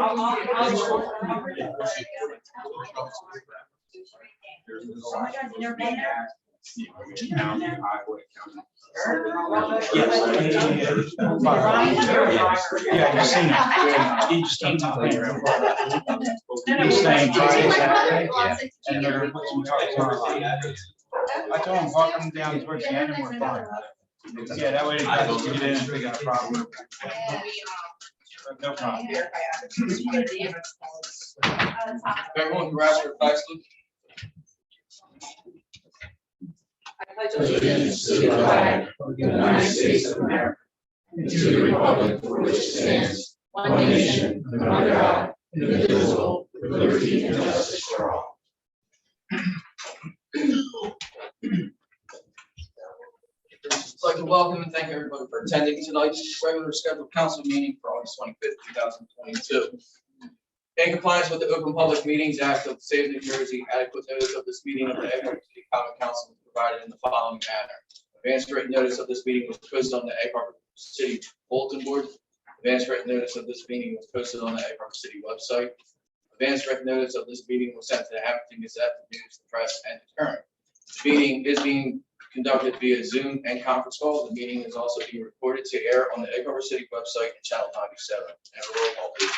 Oh my God, you never been there? Yeah, you've seen it. He just doesn't tell you. He's saying, and they're gonna put some cars on. I told him, walk them down towards the end and we're fine. Yeah, that way they guys can get in and figure out a problem. No problem. Everyone, grab your flags, please. Allegiance to the flag of the United States of America, and to the republic for which it stands, one nation, under God, indivisible, with liberty and justice for all. I'd like to welcome and thank everybody for attending tonight's regular scheduled council meeting for August 25th, 2022. In compliance with the Open Public Meetings Act of the State of New Jersey, adequate notice of this meeting of the Egg Harbor City Common Council was provided in the following manner. Advance written notice of this meeting was posted on the Egg Harbor City bulletin board. Advance written notice of this meeting was posted on the Egg Harbor City website. Advance written notice of this meeting was sent to the Hamilton Gazette, the News, the Press, and the Current. The meeting is being conducted via Zoom and conference call. The meeting is also being recorded to air on the Egg Harbor City website and Channel 97. And a roll call, please.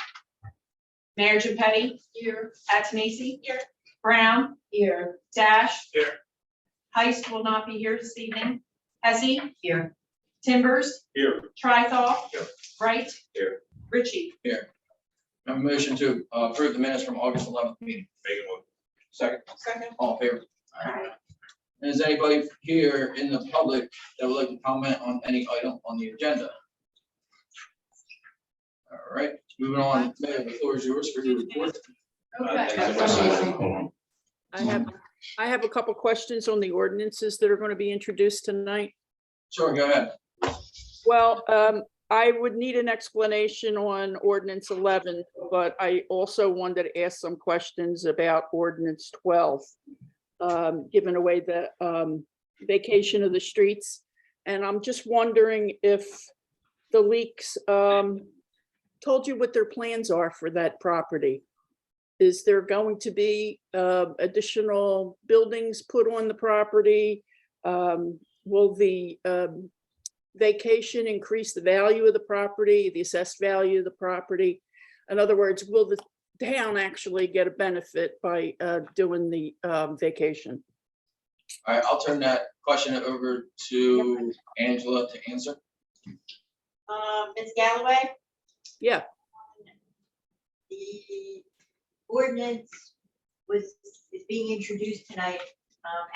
Mayor Gepetti? Here. Atenisi? Here. Brown? Here. Dash? Here. Heist will not be here this evening. Hezzy? Here. Timbers? Here. Trithol? Here. Wright? Here. Ritchie? Here. I have a motion to approve the minutes from August 11th meeting. Second. Second. All in favor? Is anybody here in the public that would like to comment on any item on the agenda? All right, moving on. Mayor, the floor is yours for your report. I have a couple questions on the ordinances that are going to be introduced tonight. Sure, go ahead. Well, I would need an explanation on ordinance 11, but I also wanted to ask some questions about ordinance 12, giving away the vacation of the streets. And I'm just wondering if the leaks told you what their plans are for that property. Is there going to be additional buildings put on the property? Will the vacation increase the value of the property, the assessed value of the property? In other words, will the town actually get a benefit by doing the vacation? All right, I'll turn that question over to Angela to answer. Ms. Galloway? Yeah. The ordinance is being introduced tonight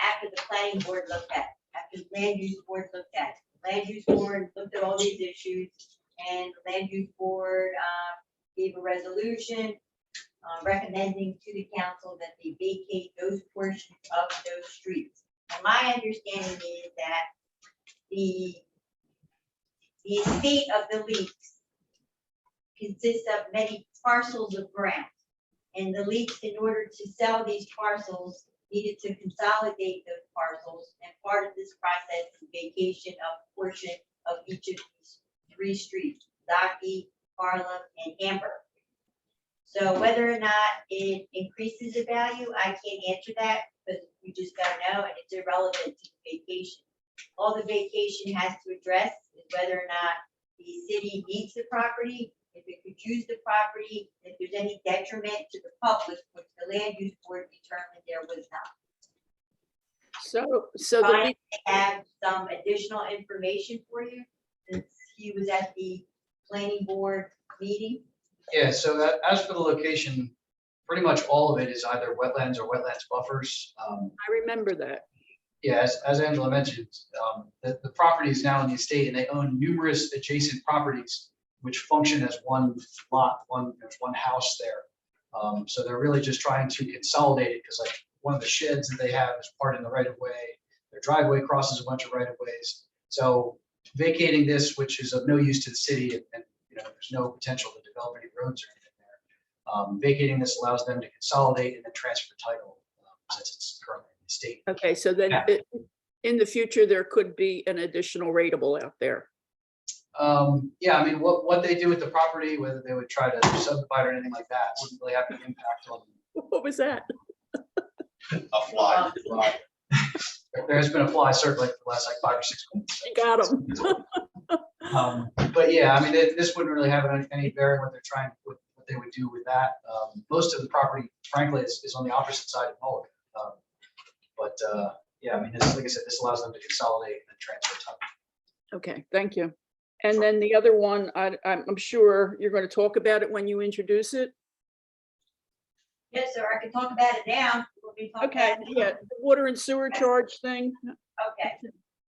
after the planning board looked at, after the land use board looked at. Land use board looked at all these issues, and the land use board gave a resolution recommending to the council that they vacate those portions of those streets. And my understanding is that the estate of the leaks consists of many parcels of ground. And the leaks, in order to sell these parcels, needed to consolidate those parcels. And part of this process is vacation of a portion of each of these three streets, Zaki, Harlem, and Amber. So whether or not it increases the value, I can't answer that because we just don't know, and it's irrelevant to the vacation. All the vacation has to address is whether or not the city needs the property, if it could use the property, if there's any detriment to the public, which the land use board determined there was not. So I have some additional information for you, since he was at the planning board meeting. Yeah, so that, as for the location, pretty much all of it is either wetlands or wetlands buffers. I remember that. Yeah, as Angela mentioned, the property is now in the estate and they own numerous adjacent properties which function as one lot, there's one house there. So they're really just trying to consolidate it because like one of the sheds that they have is part in the right of way. Their driveway crosses a bunch of right of ways. So vacating this, which is of no use to the city, and you know, there's no potential to develop any roads or anything there. Vacating this allows them to consolidate and then transfer title since it's currently in the state. Okay, so then in the future, there could be an additional rateable out there. Yeah, I mean, what they do with the property, whether they would try to subdivide or anything like that, wouldn't really have an impact on. What was that? A fly. There has been a fly certainly for the last like 5 or 6 months. You got him. But yeah, I mean, this wouldn't really have any bearing what they're trying, what they would do with that. Most of the property, frankly, is on the opposite side of Mulligan. But yeah, I mean, like I said, this allows them to consolidate and transfer time. Okay, thank you. And then the other one, I'm sure you're going to talk about it when you introduce it. Yes, sir, I can talk about it now. You want me to talk Okay, about it? yeah, the water and sewer charge thing. Okay,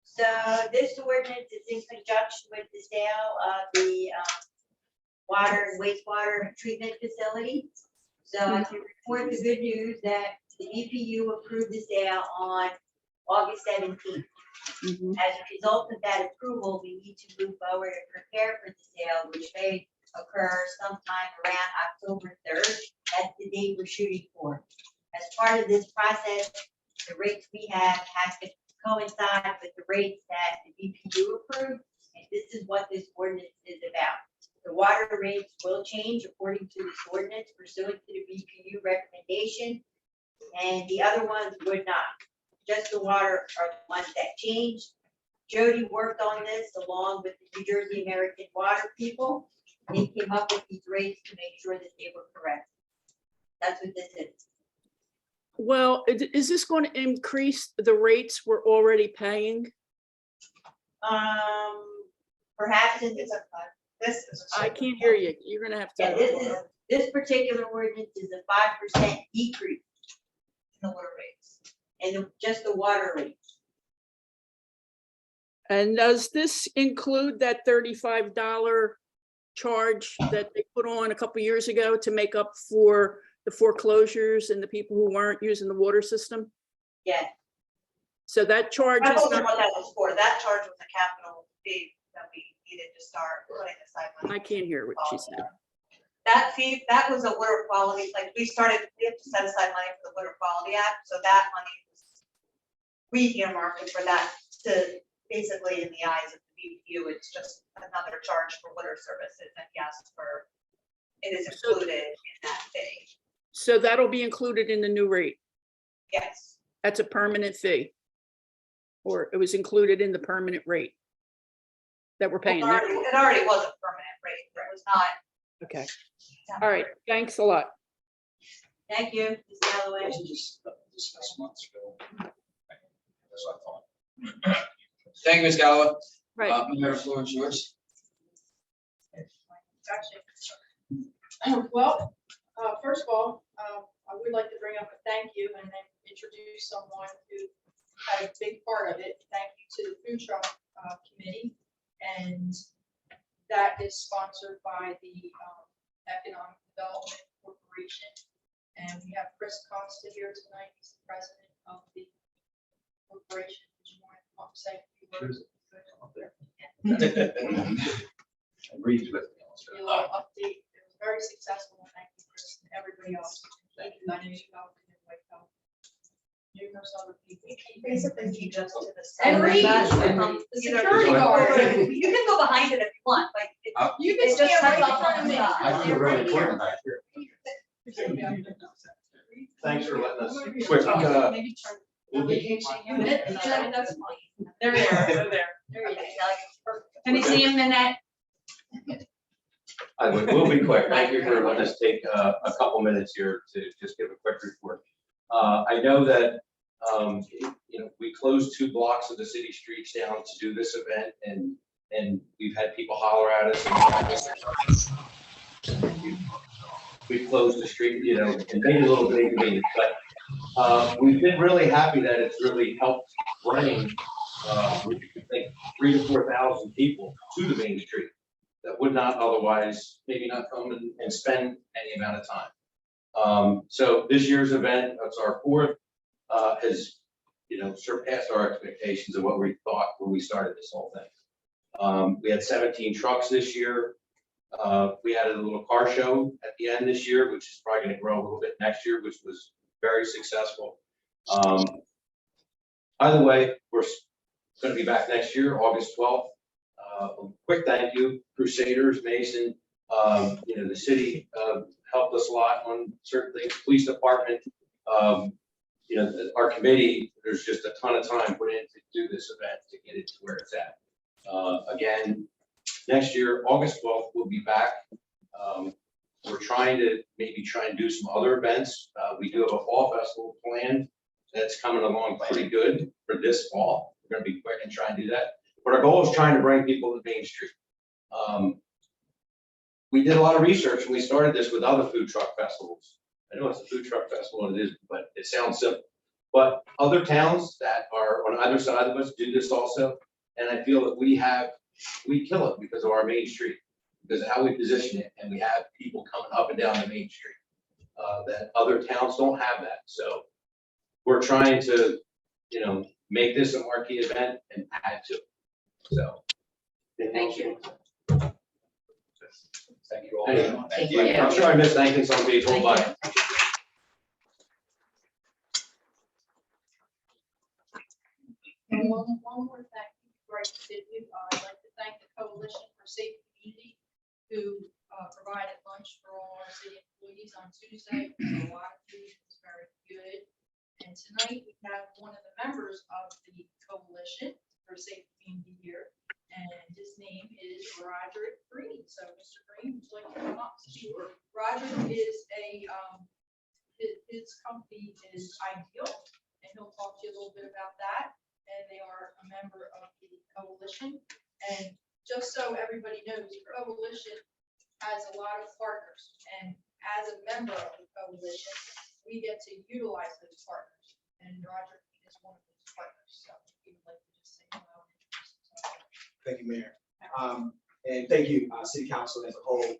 so this ordinance is in conjunction with the sale of the water and wastewater treatment facility. So I can report the good news that the EPU approved the sale on August 17th. Mhm. As a result of that approval, we need to move forward and prepare for the sale, which may occur sometime around October 3rd. That's the date we're shooting for. As part of this process, the rates we have has to coincide with the rates that the EPU approved. And this is what this ordinance is about. The water rates will change according to this ordinance pursuant to the BPU recommendation. And the other ones would not. Just the water are the ones that changed. Jody worked on this along with the New Jersey American Water people. They came up with these rates to make sure that they were correct. That's what this is. Well, is this going to increase the rates we're already paying? Perhaps in this, I can't hear you. You're going to have yeah, to. this particular ordinance is a 5% decrease in the water rates. And just the water rates. And does this include that $35 charge that they put on a couple years ago to make up for the foreclosures and the people who weren't using the water system? Yeah, So that charge I is told you not, what that was for. That charge was a capital fee that we needed to start putting aside money. I can't hear what she said. That fee, that was a water quality, like we have to set aside money for the Water Quality Act, so that money was, we earmarked it for that to basically in the eyes of the BPU, it's just another charge for water services and yes, it is included in that fee. So that'll be included in the new rate. Yes. That's a permanent fee. Or it was included in the permanent rate that we're paying. It already was a permanent rate, but it was not. Okay. All right. Thanks a lot. thank you, Ms. Galloway. Discuss months ago. That's what I thought. Thank you, Ms. Galloway. Right. Mayor, the floor is yours. Well, first of all, I would like to bring up a thank you and then introduce someone who had a big part of it. Thank you to the Food Truck Committee. And that is sponsored by the Economic Development Corporation. And we have Chris Costa here tonight. He's the president of the corporation. Do you want to come up and say a few words? Agrees with me also. A little update. It was very successful. Thank you, Chris, and everybody else. Thank you, I know you helped and White helped. Numerous other people. Basically, you just to the And side. read. The Security guard. You can go behind it if you want, like. You can It's just stand right like- behind me. I feel really important back here. Thanks for letting us. Quick, Maybe turn. That's fine. There you are, over there. There you go. Can you see him, Nanette? We'll be quick. Thank you for letting us take a couple minutes here to just give a quick report. I know that, we closed 2 blocks of the city streets down to do this event and we've had people holler at us. We closed the street, and made a little bit inconvenient, but we've been really happy that it's really helped bring, I think, 3,000 to 4,000 people to the main street that would not otherwise maybe not come and spend any amount of time. So this year's event, that's our 4th, has, surpassed our expectations of what we thought when we started this whole thing. We had 17 trucks this year. We had a little car show at the end this year, which is probably going to grow a little bit next year, which was very successful. Either way, we're going to be back next year, August 12th. A quick thank you, Crusaders, Mason, the city, helped us a lot on certain things, police department. Our committee, there's just a ton of time put in to do this event, to get it to where it's at. Again, next year, August 12th, we'll be back. We're trying to maybe try and do some other events. We do have a fall festival planned that's coming along pretty good for this fall. We're gonna be quick and try and do that. But our goal is trying to bring people to Main Street. We did a lot of research when we started this with other food truck festivals. I know it's a food truck festival, and it is, but it sounds simple. But other towns that are on either side of us do this also. And I feel that we kill it because of our Main Street, because of how we position it, and we have people coming up and down the Main Street. That other towns don't have that. So we're trying to, make this a marquee event and add to it. So. Thank you. Thank you all. Thank you. I'm sure I missed thanking some people, but. And one more thing, before I continue, I'd like to thank the Coalition for Safe Community who provided lunch for all our city employees on Tuesday. A lot of food was very good. And tonight we have one of the members of the Coalition for Safe Community here, and his name is Roderick Green. So Mr. Green, would you like to come up? Sure. Roderick is his company is Ideal, and he'll talk to you a little bit about that. And they are a member of the Coalition. And just so everybody knows, the Coalition has a lot of partners. And as a member of the Coalition, we get to utilize those partners. And Roger is one of those partners. So he would like to just say hello. Thank you, Mayor. And thank you, City Council as a whole,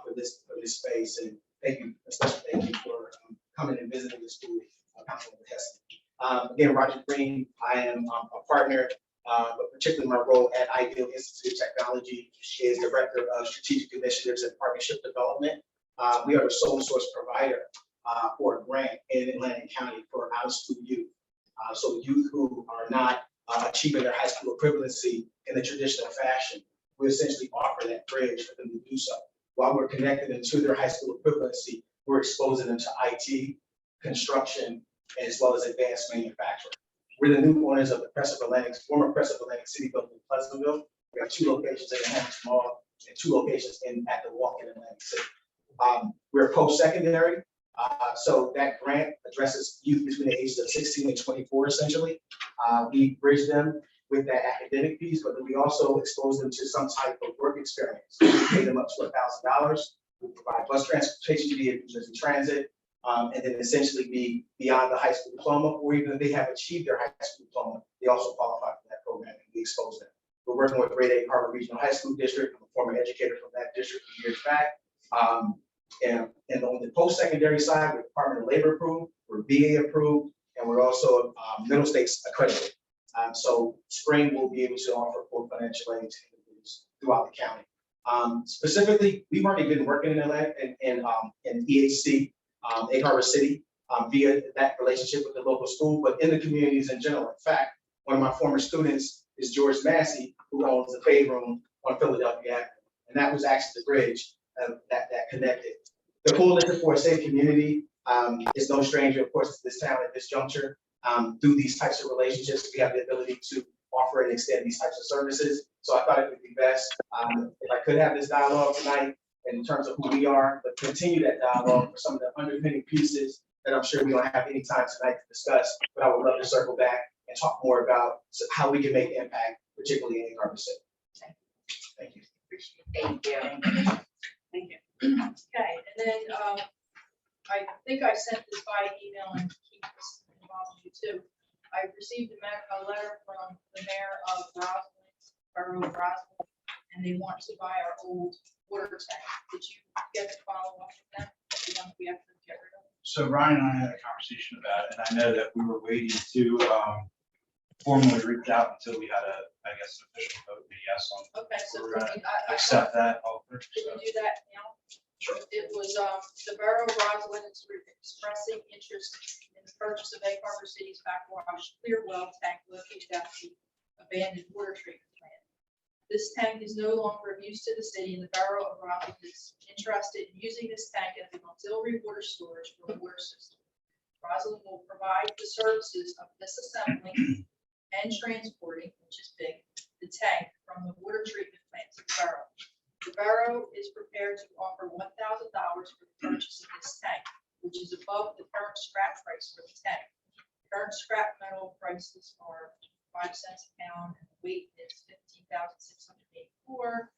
for this space. And thank you, especially thank you for coming and visiting the school, Councilman Heston. Again, Roger Green, I am a partner, but particularly my role at Ideal Institute of Technology is Director of Strategic Initiatives and Partnership Development. We are the sole source provider for a grant in Atlantic County for out-of-school youth. So youth who are not achieving their high school equivalency in the traditional fashion, we essentially offer that bridge for them to do so. While we're connecting them to their high school equivalency, we're exposing them to IT, construction, as well as advanced manufacturing. We're the new owners of the former Press of Atlantic City building in Pleasantville. We have 2 locations in the Hampton Mall and 2 locations at the Walk in Atlantic City. We're post-secondary, so that grant addresses youth between the ages of 16 and 24, essentially. We bridge them with that academic piece, but then we also expose them to some type of work experience. We pay them up to $1,000. We provide bus transportation via New Jersey Transit. And then essentially be beyond the high school diploma, or even if they have achieved their high school diploma, they also qualify for that program, and we expose them. We're working with Grade 8 Harvard Regional High School District. I'm a former educator from that district years back. And on the post-secondary side, we're Department of Labor approved, we're VA approved, and we're also Middle States accredited. So spring we'll be able to offer full financial aid to individuals throughout the county. Specifically, we've already been working in Atlanta in EHC. Egg Harbor City via that relationship with the local school, but in the communities in general. In fact, one of my former students is George Massey, who owns the Fade Room on Philadelphia Avenue. And that was actually the bridge that connected. The Coalition for a Safe Community is no stranger, of course, to this town at this juncture. Through these types of relationships, we have the ability to offer and extend these types of services. So I thought it would be best if I could have this dialogue tonight in terms of who we are, but continue that dialogue for some of the underpinning pieces that I'm sure we don't have any time tonight to discuss, but I would love to circle back and talk more about how we can make impact, particularly in Egg Harbor City. Thank you. Thank you. Thank you. Okay, and then I think I sent this by email and keep this involved you too. I received a letter from the mayor of Roslyn, Borough of Roslyn, and they want to buy our old water tank. Did you get to follow up with them? The one we have to get rid of? So Ryan and I had a conversation about it, and I know that we were waiting to formally reach out until we had an official vote, a yes on. Okay, so We're gonna I accept that offer. Can So. you do that now? Sure. It was, the Borough of Roslyn is expressing interest in the purchase of Egg Harbor City's backwash clear well tank located at the abandoned water treatment plant. This tank is no longer of use to the city, and the Borough of Rockland is interested in using this tank as an auxiliary water storage for the water system. Roslyn will provide the services of disassembling and transporting, which is big, the tank from the water treatment plant to the borough. The borough is prepared to offer $1,000 for the purchase of this tank, which is above the current scrap price for the tank. Current scrap metal prices are 5 cents a pound, and the weight is 15,684.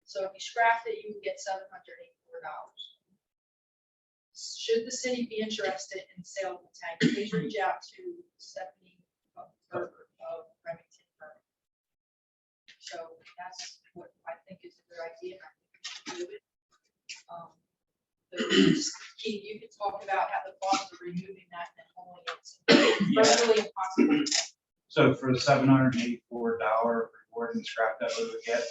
So if you scrapped it, you would get $784. Should the city be interested in the sale of the tank, please reach out to Stephanie Berger of Remington Firm. So that's what I think is a good idea. I think we should do it. Keith, you could talk about how the cost of removing that and hauling it. It's really impossible. So for the $784 reward and scrap that we would get,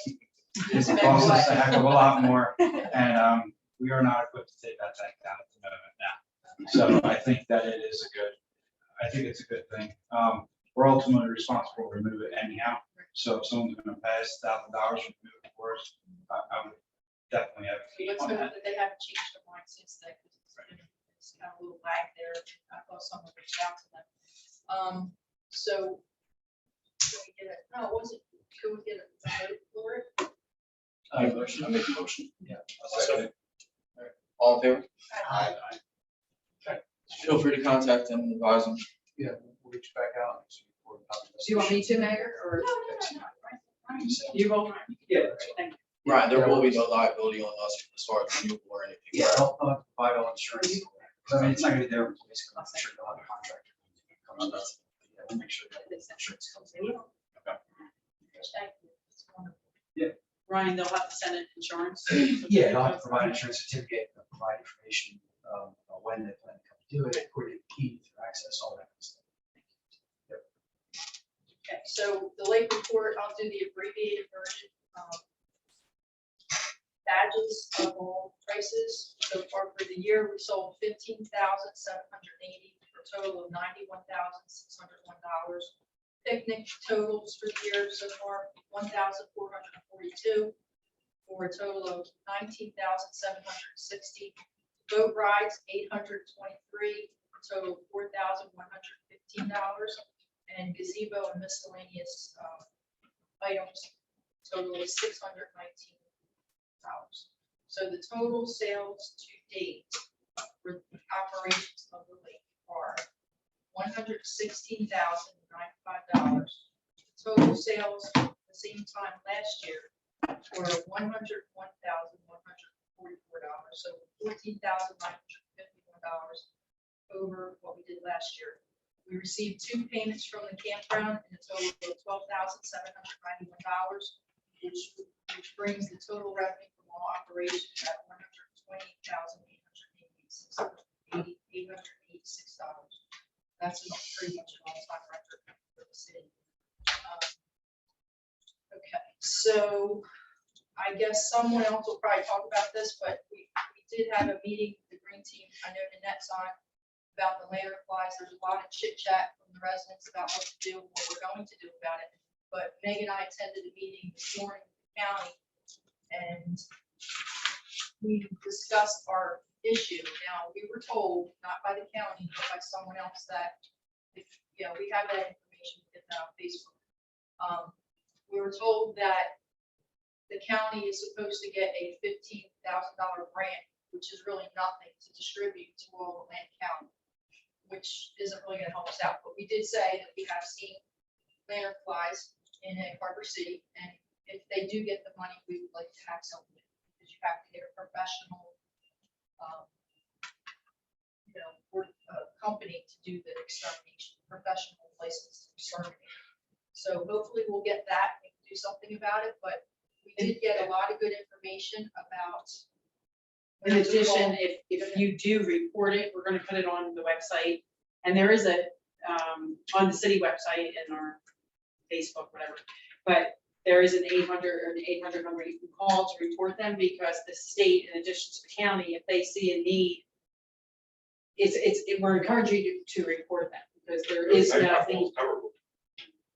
it's Spend cost us what? a heck of a lot more. And we are not equipped to take that tank down at the moment now. So I think that it is I think it's a good thing. We're ultimately responsible to remove it anyhow. So if someone's gonna pay us $1,000 to remove it for us, I would definitely have. Let's hope that they haven't changed their mind since then, because it's kind of a little lag there. I thought someone reached out to them. So, can we get it? No, was it? Could we get a vote for it? I make a motion. Yeah. All in favor? Aye. Feel free to contact them and advise them. Yeah, we'll reach back out. and see what Do you want me to, Mayor, or? You will? Yeah. Thank you. Right, there will be no liability on us as far as removal or anything. Yeah, I'll have to provide all insurance. I mean, it's not gonna be their basically, I'm sure they'll have a contractor. Comes with it. Yeah, we'll make sure that insurance comes in. Thank you. It's wonderful. Ryan, they'll have to send in insurance? Yeah, they'll have to provide insurance certificate, they'll provide information, on when they plan to come do it, according to key through access, all that kind of stuff. Okay, so the lake report, I'll do the abbreviated version. Badges of all prices. So far for the year, we sold 15,780 for a total of $91,601. Picnic totals for the year so far, 1,442 for a total of 19,760. Boat rides, 823 for a total of $4,115. And gazebo and miscellaneous items total of $619. So the total sales to date for the operations of the lake are $116,095. Total sales at the same time last year were $101,144. So $14,951 over what we did last year. We received 2 payments from the campground in a total of $12,791, which brings the total revenue from all operations at $120,886. That's pretty much an all-time record for the city. Okay, so I guess someone else will probably talk about this, but we did have a meeting with the green team. I know Nanette's on about the layer flies. There's a lot of chit chat from the residents about what to do, what we're going to do about it. But Meg and I attended a meeting this morning with the county, and we discussed our issue. Now, we were told, not by the county, but by someone else, that if, we have that information, we get that on Facebook. We were told that the county is supposed to get a $15,000 grant, which is really nothing to distribute to all the land county, which isn't really gonna help us out. But we did say that we have seen lantern flies in Egg Harbor City, and if they do get the money, we would like to have something, because you have to get a professional, company to do the extermination, professional license to exterminate. So hopefully we'll get that and do something about it, but we did get a lot of good information about. In addition, if you do report it, we're gonna put it on the website. And there is on the city website and our Facebook, whatever. But there is an 800 number you can call to report them, because the state, in addition to the county, if they see a need, we're encouraging you to report them, because there is nothing.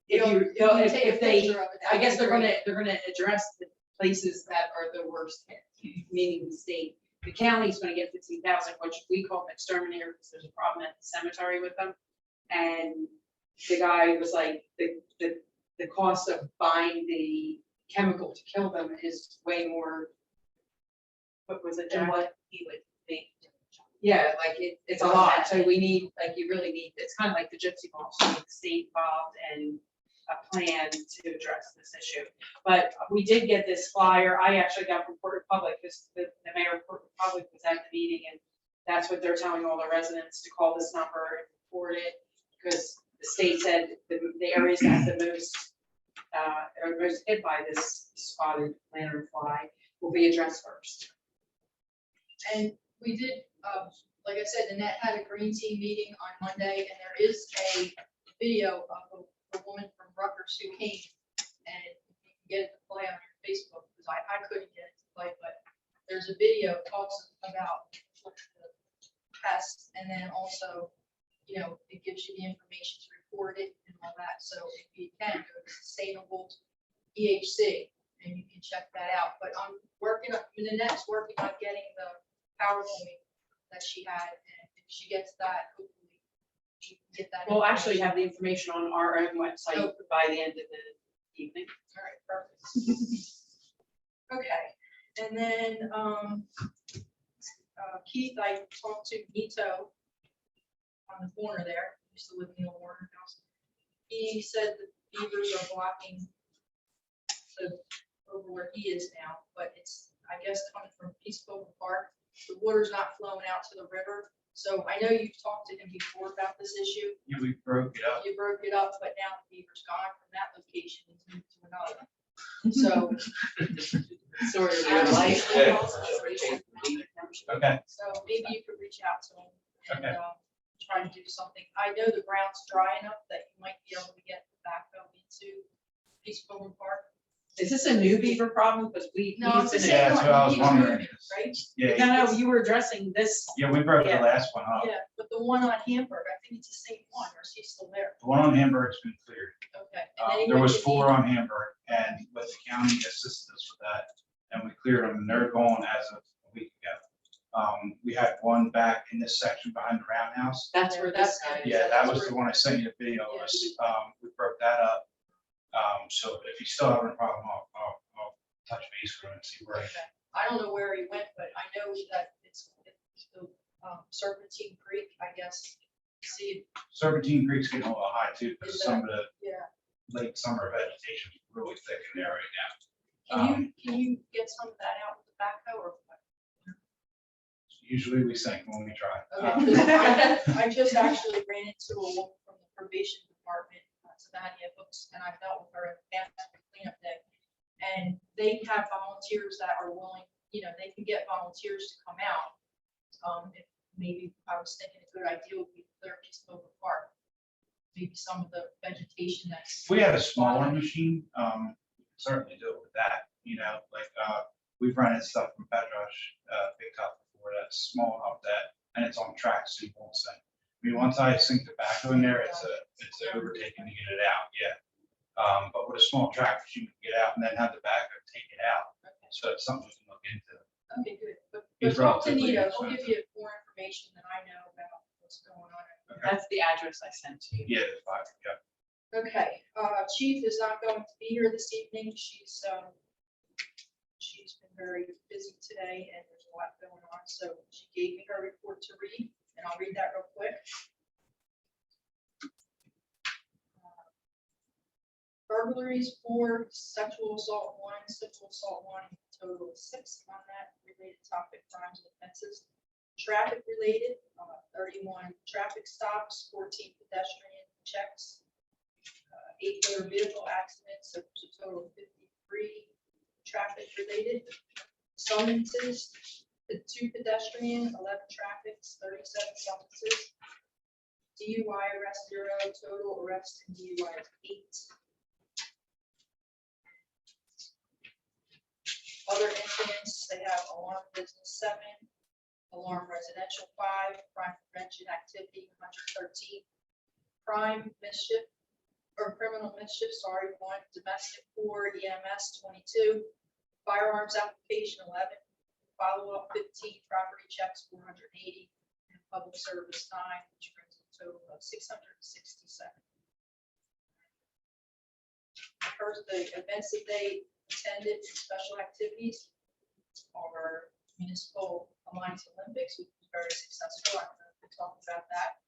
if you, You'll take a if they, picture of it, I that'd guess be they're great. gonna address the places that are the worst hit, meaning the state. The county's gonna get 15,000, which we call exterminator, because there's a problem at the cemetery with them. And the guy was like, the cost of buying the chemical to kill them is way more. What was it, Than Jack? what he would think. Yeah, like it's a lot, so we need, like, you really need, it's kind of like the gypsy law, so you need the state involved and a plan to address this issue. But we did get this flyer, I actually got from Port Republic, because the mayor of Port Republic was at the meeting, and that's what they're telling all the residents, to call this number and report it, because the state said the areas that have the most, are most hit by this spotted lantern fly will be addressed first. And we did, like I said, Annette had a green team meeting on Monday, and there is a video of a woman from Rutgers who came, and you can get it to play on your Facebook, because I couldn't get it to play, but there's a video that talks about the pests, and then also, you know, it gives you the information to report it and all that, so if you can, go to Sustainable EHC, and you can check that out, but I'm working, Annette's working on getting the PowerPoint that she had, and if she gets that, hopefully she can get that. We'll actually information. have the information on our own website by the end of the evening. All right, perfect. Okay, and then, Keith, I talked to Nito on the corner there, used to live in the old Warner house. He said the beavers are blocking the, over where he is now, but it's, I guess, coming from East Clover Park. The water's not flowing out to the river. So I know you've talked to him before about this issue. Yeah, we broke it up. You broke it up, but now the beaver's gone from that location and moved to another. So. Sort of Yeah. life. Okay, So maybe you could reach out to him and Okay. try to do something. I know the ground's dry enough that you might be able to get the backhoe into East Clover Park. Is this a new beaver problem? Because we. No, we've it's the been- Yeah, same that's what I one. was He was wondering. moving, right? yeah, No, you were addressing this. yeah, we broke the Yeah. last one up. Yeah, but the one on Hamburg, I think it's the same one, or is he still there? The one on Hamburg's been cleared. Okay. And then he There went was to 4 Beaver. on Hamburg, and with the county assisted us with that, and we cleared them, and they're gone as of a week ago. We had one back in this section behind the roundhouse. That's where this That's guy. good. is. Yeah, that was the one I sent you the video of. We broke that up. So if you still having a problem, I'll touch base with him and see where. Okay. I don't know where he went, but I know that it's the Serpentine Creek, I guess. See, Serpentine Creek's getting a little high too, because Is some of the yeah. late summer vegetation is really thick in there right now. Can you get some of that out with the backhoe or what? Usually we sink when we try. Okay, 'cause I just actually ran into a woman from the probation department, Savannah Hooks, and I dealt with her at the cleanup day. And they have volunteers that are willing, you know, they can get volunteers to come out. If maybe I was thinking a good idea would be clear East Clover Park. Maybe some of the vegetation that's. If we had a smaller machine, we could certainly do it with that, like, we've rented stuff from Petrush, picked up before, that's small enough that, and it's on tracks, so you won't sink. I mean, once I sink the backhoe in there, it's an overtaking to get it out, yeah. But with a small tractor, you can get out and then have the backhoe take it out, so it's something we can look into. Okay, good. But It's talk to relatively Nito, he'll inexpensive. give you more information than I know about what's going on. That's the address I sent to you. Yeah, the 5, yeah. Okay, Chief is not going to be here this evening. She's been very busy today and there's a lot going on, so she gave me her report to read, and I'll read that real quick. Burglaries 4, sexual assault 1, sexual assault 1, total of 6 on that related topic, crimes and offenses. Traffic related, 31 traffic stops, 14 pedestrian checks, 8 motor vehicle accidents, so it's a total of 53 traffic related. Summonses, 2 pedestrian, 11 traffics, 37 summonses. DUI arrest 0, total arrest and DUI is 8. Other incidents, they have alarm business 7, alarm residential 5, crime prevention activity 113, crime mischief or criminal mischief, sorry, 1, domestic 4, EMS 22, firearms application 11, follow-up 15, property checks 480, and public service 9, which brings a total of 667. First, the events that they attended, special activities, are Municipal Alliance Olympics, which was very successful. I'm going to talk about that.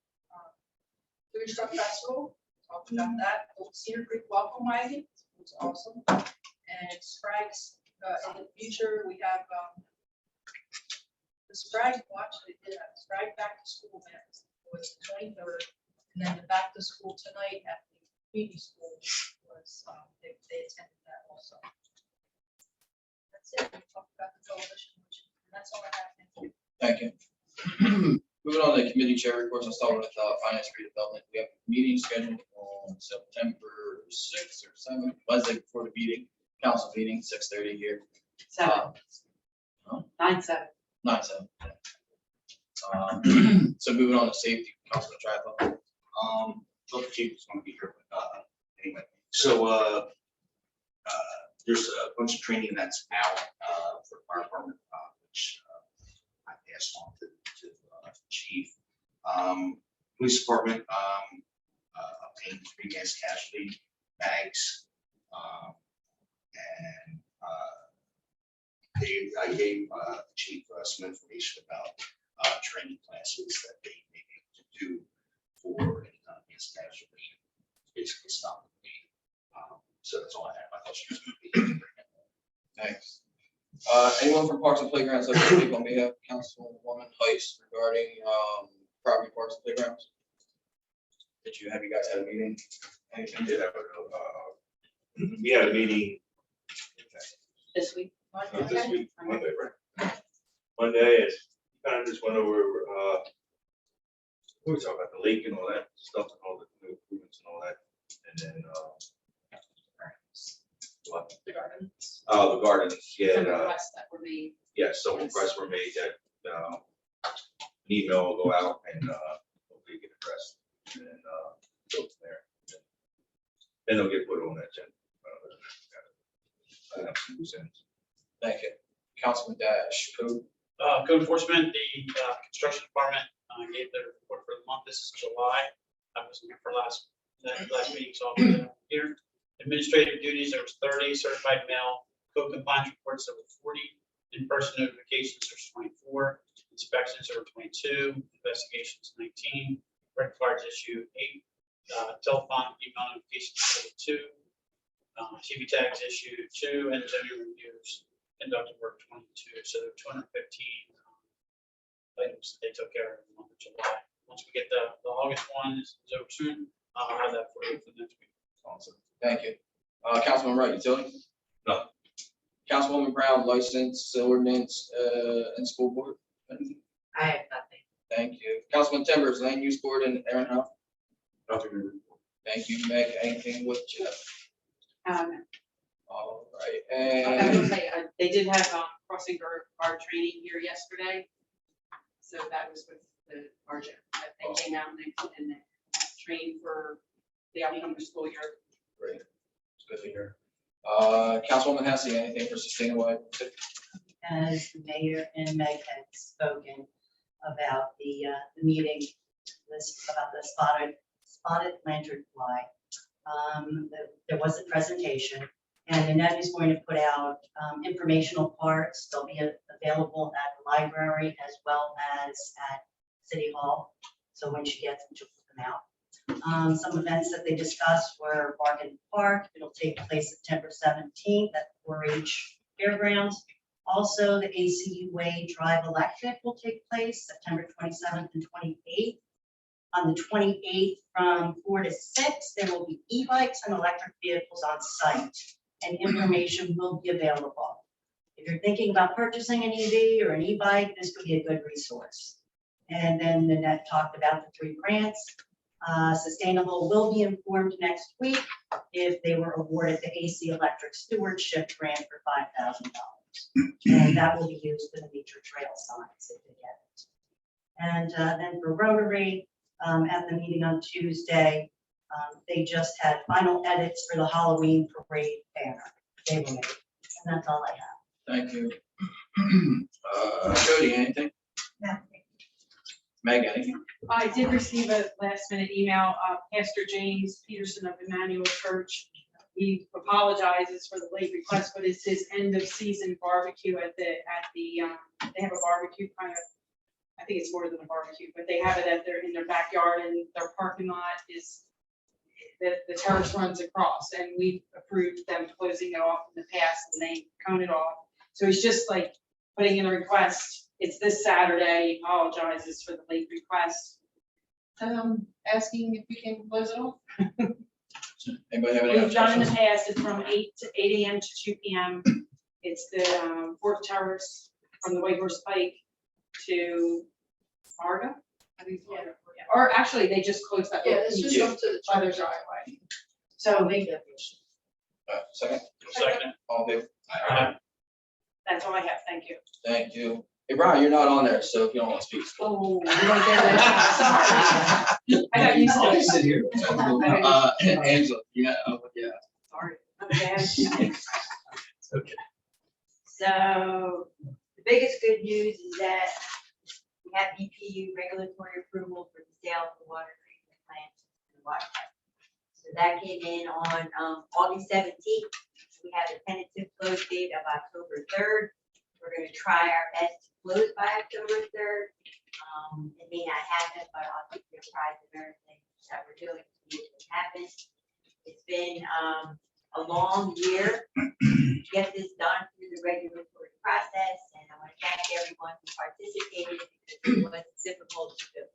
Food Truck Festival, talked about that. Old Cedar Creek Welcome Wagon was awesome. And Sprague's, in the future, we have the Sprague watch, they did a Sprague Back to School event was the 23rd. And then the Back to School tonight at the community school was, they attended that also. That's it. We talked about the coalition, and that's all I have. Thank you. Thank you. Moving on to committee chair reports, I'll start with finance redevelopment. We have a meeting scheduled on September 6th or 7th, Wednesday before the meeting, council meeting, 6:30 here. 7, Huh? 9, 7. 9/7. So moving on to safety, Councilman Tratton. Well, the chief is gonna be here, but, anyway, so, there's a bunch of training that's out, for the fire department, which, I passed on to the chief. Police department, obtained 3 gas casualty bags, and, I gave, the chief, some information about, training classes that they may be able to do for any kind of gas casualty, basically stop the bleed. So that's all I have. I thought she was going to be. Thanks. Anyone from Parks and Playgrounds like to speak on behalf of Councilwoman Heist regarding property parks and playgrounds? Have you guys had a meeting? Anything? We had a meeting This week. this week, Monday, right? Monday, is kind of just went over, we were talking about the lake and all that stuff and all the new improvements and all that. And then, what? The gardens. The gardens, Some yeah, requests that were made. yeah, some requests were made that, an email will go out and, hopefully get addressed. And then, go from there. Then they'll get put on that agenda. I have some loose ends. Thank you. Councilman Dash, code. Code enforcement, the construction department gave their report for the month. This is July. I wasn't here for last meeting, so I'll be here. Administrative duties, there was 30. Certified mail, code compliance reports, there were 40. In-person notifications, there's 24. Inspections, there were 22. Investigations, 19. Red cards issued 8. Telephone, email notifications, 2. TV tags issued 2, and zoning reviews conducted work 22. So there were 215 items that they took care of in the month of July. Once we get the August one is over soon, I'll have that for you for next week. Awesome. Thank you. Councilman Wright, utility? No. Councilwoman Brown, license, ordinance, and school board? Anything? I have nothing. Thank you. Councilman Timbers, land use board, and Aaron Howe? Nothing to report. Thank you, Meg. Anything with Jeff? All right, I will and say, they did have crossing guard training here yesterday. So that was with the RJ, that they came out and trained for the upcoming school year. great. It's good to hear. Councilwoman Hesse, anything for sustainable? As the mayor and Meg had spoken about the meeting, about the spotted lantern fly. There was a presentation, and Annette is going to put out informational parts. They'll be available at the library as well as at City Hall. So when she gets them, she'll put them out. Some events that they discussed were Bargain Park. It'll take place September 17th at 4-H Fairgrounds. Also, the ACU Way Drive Electric will take place September 27th and 28th. On the 28th, from 4 to 6, there will be e-bikes and electric vehicles on site, and information will be available. If you're thinking about purchasing an EV or an e-bike, this could be a good resource. And then Nanette talked about the 3 grants. Sustainable will be informed next week if they were awarded the AC Electric Stewardship Grant for $5,000. And that will be used for the nature trail signs if they get it. And then for Rotary, at the meeting on Tuesday, They just had final edits for the Halloween parade banner. They were made, and that's all I have. Thank you. Jody, anything? No. Meg, anything? I did receive a last minute email, Pastor James Peterson of Emmanuel Church. He apologizes for the late request, but it's his end of season barbecue they have a barbecue kind of, I think it's more than a barbecue, but they have it in their backyard, and their parking lot is, the terrace runs across, and we've approved them closing it off in the past, and they cone it off. So he's just like putting in a request. It's this Saturday. He apologizes for the late request. Asking if we can close it off. Anybody have any? We've done in the objections? past, it's from 8 AM to 2 PM. It's the Fort Terrace from the White Horse Pike to Fargo. I think, yeah, or actually, they just closed that. Yeah, it's just Yeah. up to the Other church. driveway. So Second, Second. all in favor? that's all I have. Thank you. Thank you. Hey, Brian, you're not on there, so if you don't want to speak. Oh, you want to get that? Sorry. I got used to I'll it. just sit here. Angela, yeah, yeah. Sorry. Okay. Okay. So the biggest good news is that we have BPU regulatory approval for the sale of the water treatment plant and the water pipe. So that came in on August 17th. We have a tentative close date of October 3rd. We're going to try our best to close by October 3rd. It may not happen, but I'll keep you apprised of everything that we're doing to make it happen. It's been a long year to get this done through the regulatory process, and I want to thank everyone who participated because it was difficult to do.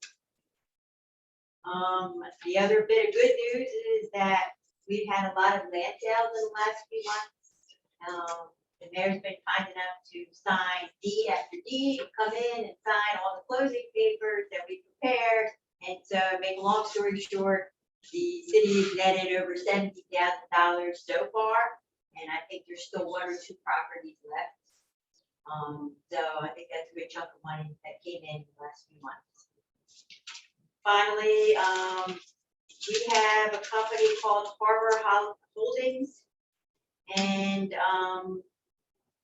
The other bit of good news is that we've had a lot of land sales in the last few months. The mayor's been kind enough to sign deed after deed, come in and sign all the closing papers that we prepared. And so, make a long story short, the city has netted over $70,000 so far, and I think there's still 1 or 2 properties left. So I think that's a good chunk of money that came in the last few months. Finally, we have a company called Harbor Holdings, and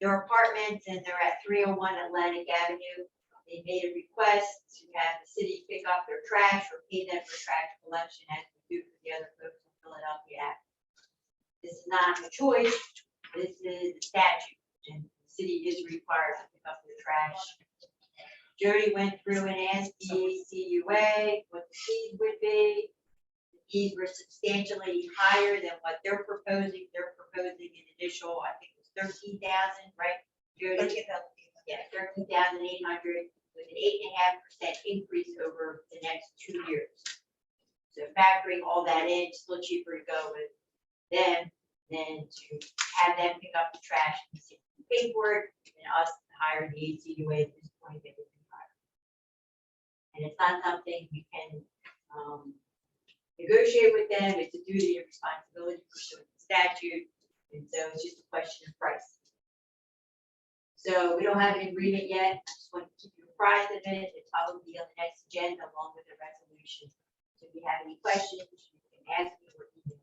their apartments, and they're at 301 Atlantic Avenue. They made a request to have the city pick up their trash or pay them for trash collection as we do for the other folks in Philadelphia. This is not a choice, this is a statute, and the city is required to pick up their trash. Jody went through and asked the ACUA what the fees would be. The fees were substantially higher than what they're proposing. They're proposing an initial, I think it was 13,000, right? Jody? Yeah, 13,800 with an 8.5% increase over the next 2 years. So factoring all that in, it's still cheaper to go with them than to have them pick up the trash and pay for it, and us hire the ACUA at this point that we can hire. And it's not something we can negotiate with them. It's a duty and responsibility pursuant to statute, and so it's just a question of price. So we don't have an agreement yet. I just want to keep you apprised of it. It's probably be on the next agenda along with the resolution. So if you have any questions, you can ask me or email.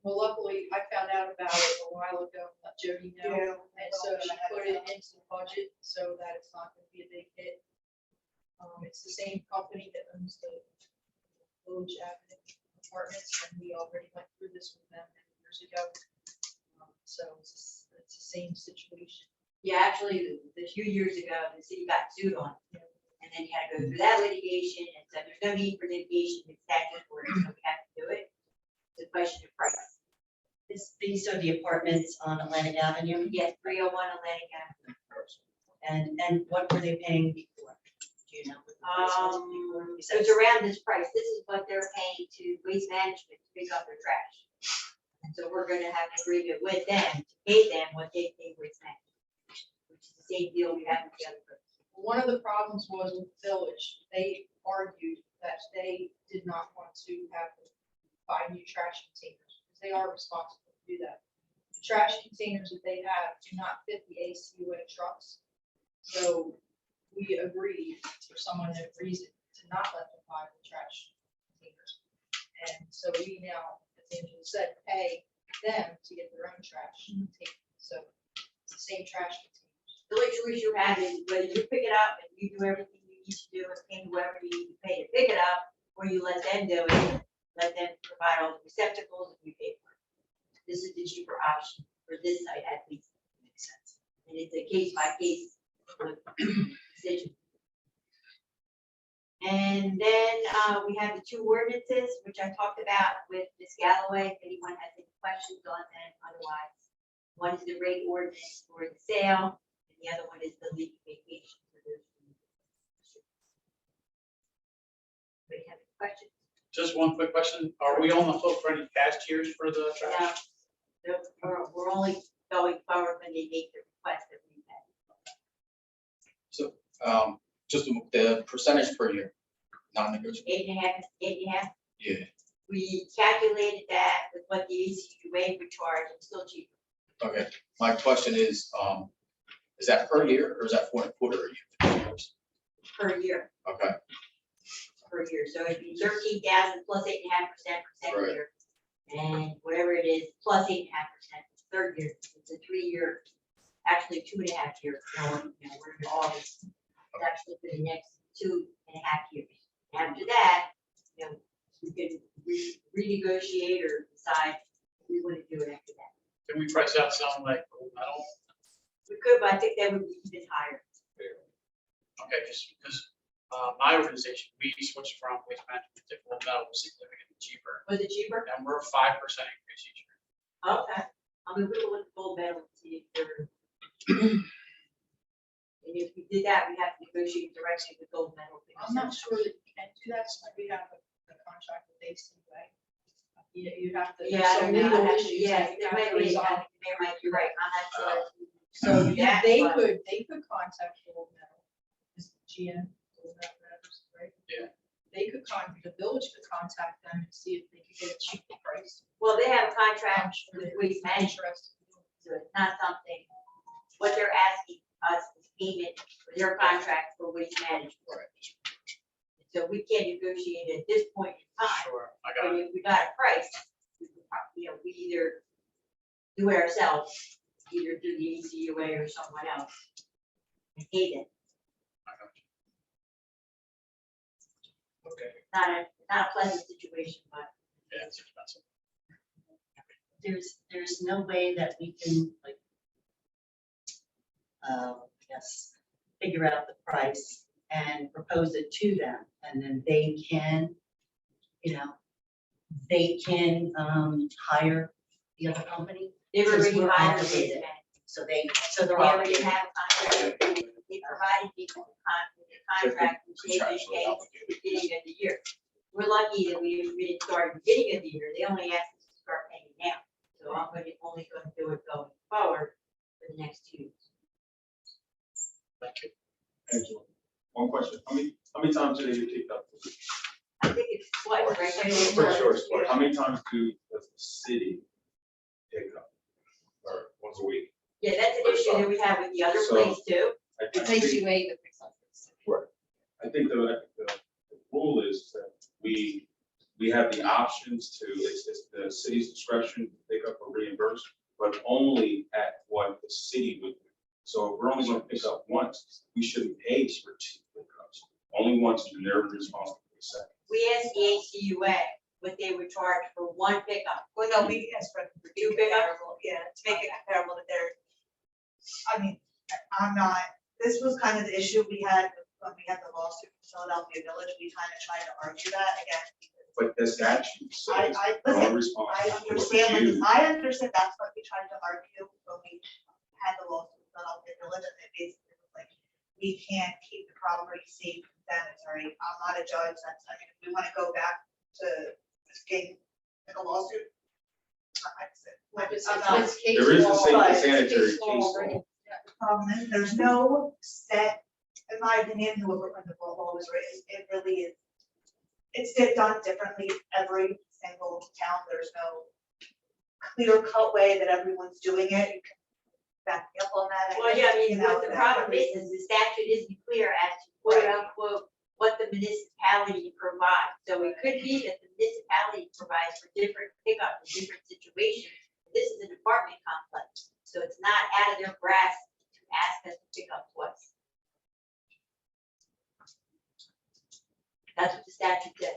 Well, luckily, I found out about it a while ago, let Jody know, and so she put it into the budget so that it's not gonna be a big hit. It's the same company that owns the Village Avenue apartments, and we already went through this with them many years ago. So it's the same situation. Yeah, actually, a few years ago, the city got sued on it. And then you had to go through that litigation, and so there's no need for litigation, it's statutory, so we have to do it. It's a question of price. These are the apartments on Atlantic Avenue, Yes, 301 Atlantic Avenue. and what were they paying before? Do you know? what the price was before? You So said- it's around this price. This is what they're paying to Waste Management to pick up their trash. And so we're gonna have an agreement with them to pay them what they pay Waste Management, which is the same deal we have with the other folks. One of the problems was with the Village, they argued that they did not want to have to buy new trash containers, because they are responsible to do that. The trash containers that they have do not fit the ACUA trucks. So we agreed, for someone that reason, to not let them buy the trash containers. And so we now, as Angela said, pay them to get their own trash taken. So it's the same trash containers. The only choice you have is whether you pick it up and you do everything you need to do and pay whoever you need to pay to pick it up, or you let them do it, let them provide all the receptacles and you pay for it. This is the cheaper option for this site at least. Makes sense. And it's a case by case decision. And then we have the two ordinances, which I talked about with Ms. Galloway, if anyone has any questions on them, otherwise. One is the rate ordinance for the sale, and the other one is the leave vacation. for those who- Anybody have any questions? Just one quick question. Are we on the hook for any past years for the trash? No, we're only going forward when they make the request that we had. So, just the percentage per year, non-negotiable. 8.5. Yeah. We calculated that with what the ACUA would charge, it's still cheaper. Okay, my question is that per year or is that for a quarter a year? Per year. Okay, Per year, so it'd be 13,000 plus 8.5% for second Right. year. And whatever it is, plus 8.5% for third year, it's a 3-year, actually 2.5 years, we're in August. It's actually for the next 2.5 years. After that, we can renegotiate or decide if we want to do it after that. Can we price out something like gold metal? We could, but I think that would be even higher. Okay, just because my organization, we switched from waste management to gold metal, was significantly cheaper. Was it cheaper? And we're 5% increase each year. Okay. I mean, we'll look at gold medal and see if they're. And if we did that, we'd have to negotiate directly with gold medal. I'm not sure that you can do that, so we have a contract with ACUA. You have to. Yeah, I some don't know. legal I have to- issues Yeah, that you there have might to be, resolve. there might be right. I'm not sure. So That's they why- could contact Gold Metal, is GM, Gold Metal, right? Yeah. They could the village could contact them and see if they could get a cheaper price. Well, they have a I'm contract sure with they're waste management, interested. so it's not something, what they're asking us is payment for their contract for waste management. So we can't negotiate at this point in time. Sure, I But got it. if we got a price, we could we either do it ourselves, either through the ACUA or someone else. And pay them. I got you. Okay, Not a pleasant situation, but yeah, it's expensive. There's no way that we can like, I guess, figure out the price and propose it to them, and then they can, hire the other company. they've Since already we're hired obligated. it. So they're They already obligated. have a contract. They provided me with a contract, which they've been Contractually paying obligated. at the beginning of the year. We're lucky that we didn't start at the beginning of the year. They only asked us to start paying now. So I'm only going to do it going forward for the next 2 years. Thank you. Angela, one question. How many times do they get kicked up? I think it's twice, right? I'm pretty sure it's twice. How many times does the city pick it up? Or once a week? Yeah, that's an issue that we have with the other So- place too. I It think- takes you eight to fix up. Right. I think the rule is that we have the options to, it's the city's discretion to pick up or reimburse, but only at what the city would do. So if we're only gonna pick up once, we shouldn't pay for 2 pickups, only once, and they're responsible for the second. We asked the ACUA what they would charge for one pickup. Well, no, we asked for Two two big comparable, yeah, to make it comparable to their. I mean, this was kind of the issue we had when we had the lawsuit in Philadelphia Village, we kind of tried to argue that again. But the statute says, I, we're listen, responsible. I for understand, what you do. I understand that's what we tried to argue when we had the lawsuit in Philadelphia Village, and it basically was like, we can't keep the property safe and sanitary. I'm not a judge, if we want to go back to this game, like a lawsuit. I'm not- There is a but sanitary it's case law, law. right? The problem is, there's no set, in my opinion, whoever when the law was written, it really is. It's done differently every single town. There's no clear cut way that everyone's doing it. You can back me up on that. Well, yeah, I mean, You know, what the problem is the statute isn't clear as to quote unquote, what the municipality provides. So it could be that the municipality provides for different pickup in different situations. This is an apartment complex, so it's not out of their grasp to ask us to pick up twice. That's what the statute says.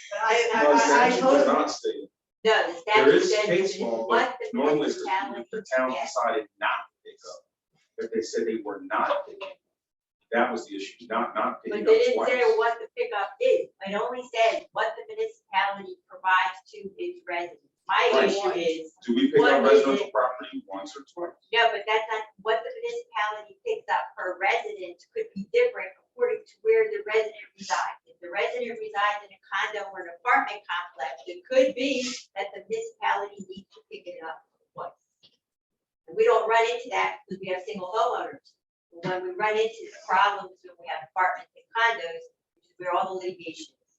No, I statute does totally, not state. No, the There statute is says case that law, what but the normally municipality. the town yes. decided not to pick up. If they said they were not picking, that was the issue, not But picking they up didn't say twice. what the pickup is. It only said what the municipality provides to its residents. My Right. issue is, Do we pick up what is residential it? property once or twice? no, but that's not, what the municipality picks up per resident could be different according to where the resident resides. If the resident resides in a condo or an apartment complex, it could be that the municipality needs to pick it up twice. And we don't run into that because we have single homeowners. When we run into the problems when we have apartments and condos, which is where all the litigation is.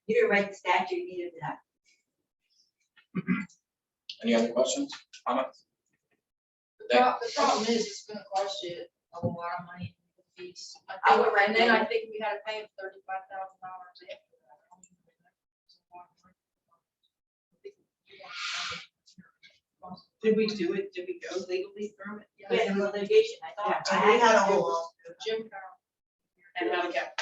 You didn't write the statute, neither did I. Any other questions, comments? Thank Well, the problem is, it's gonna cost you a lot of money in the fees. I would And then I recommend- think we had to pay him $35,000 after that. Did we do it? Did we go legally through it? Yeah, there was litigation, I thought. and we had a whole lot. Jim Carroll. And how to get.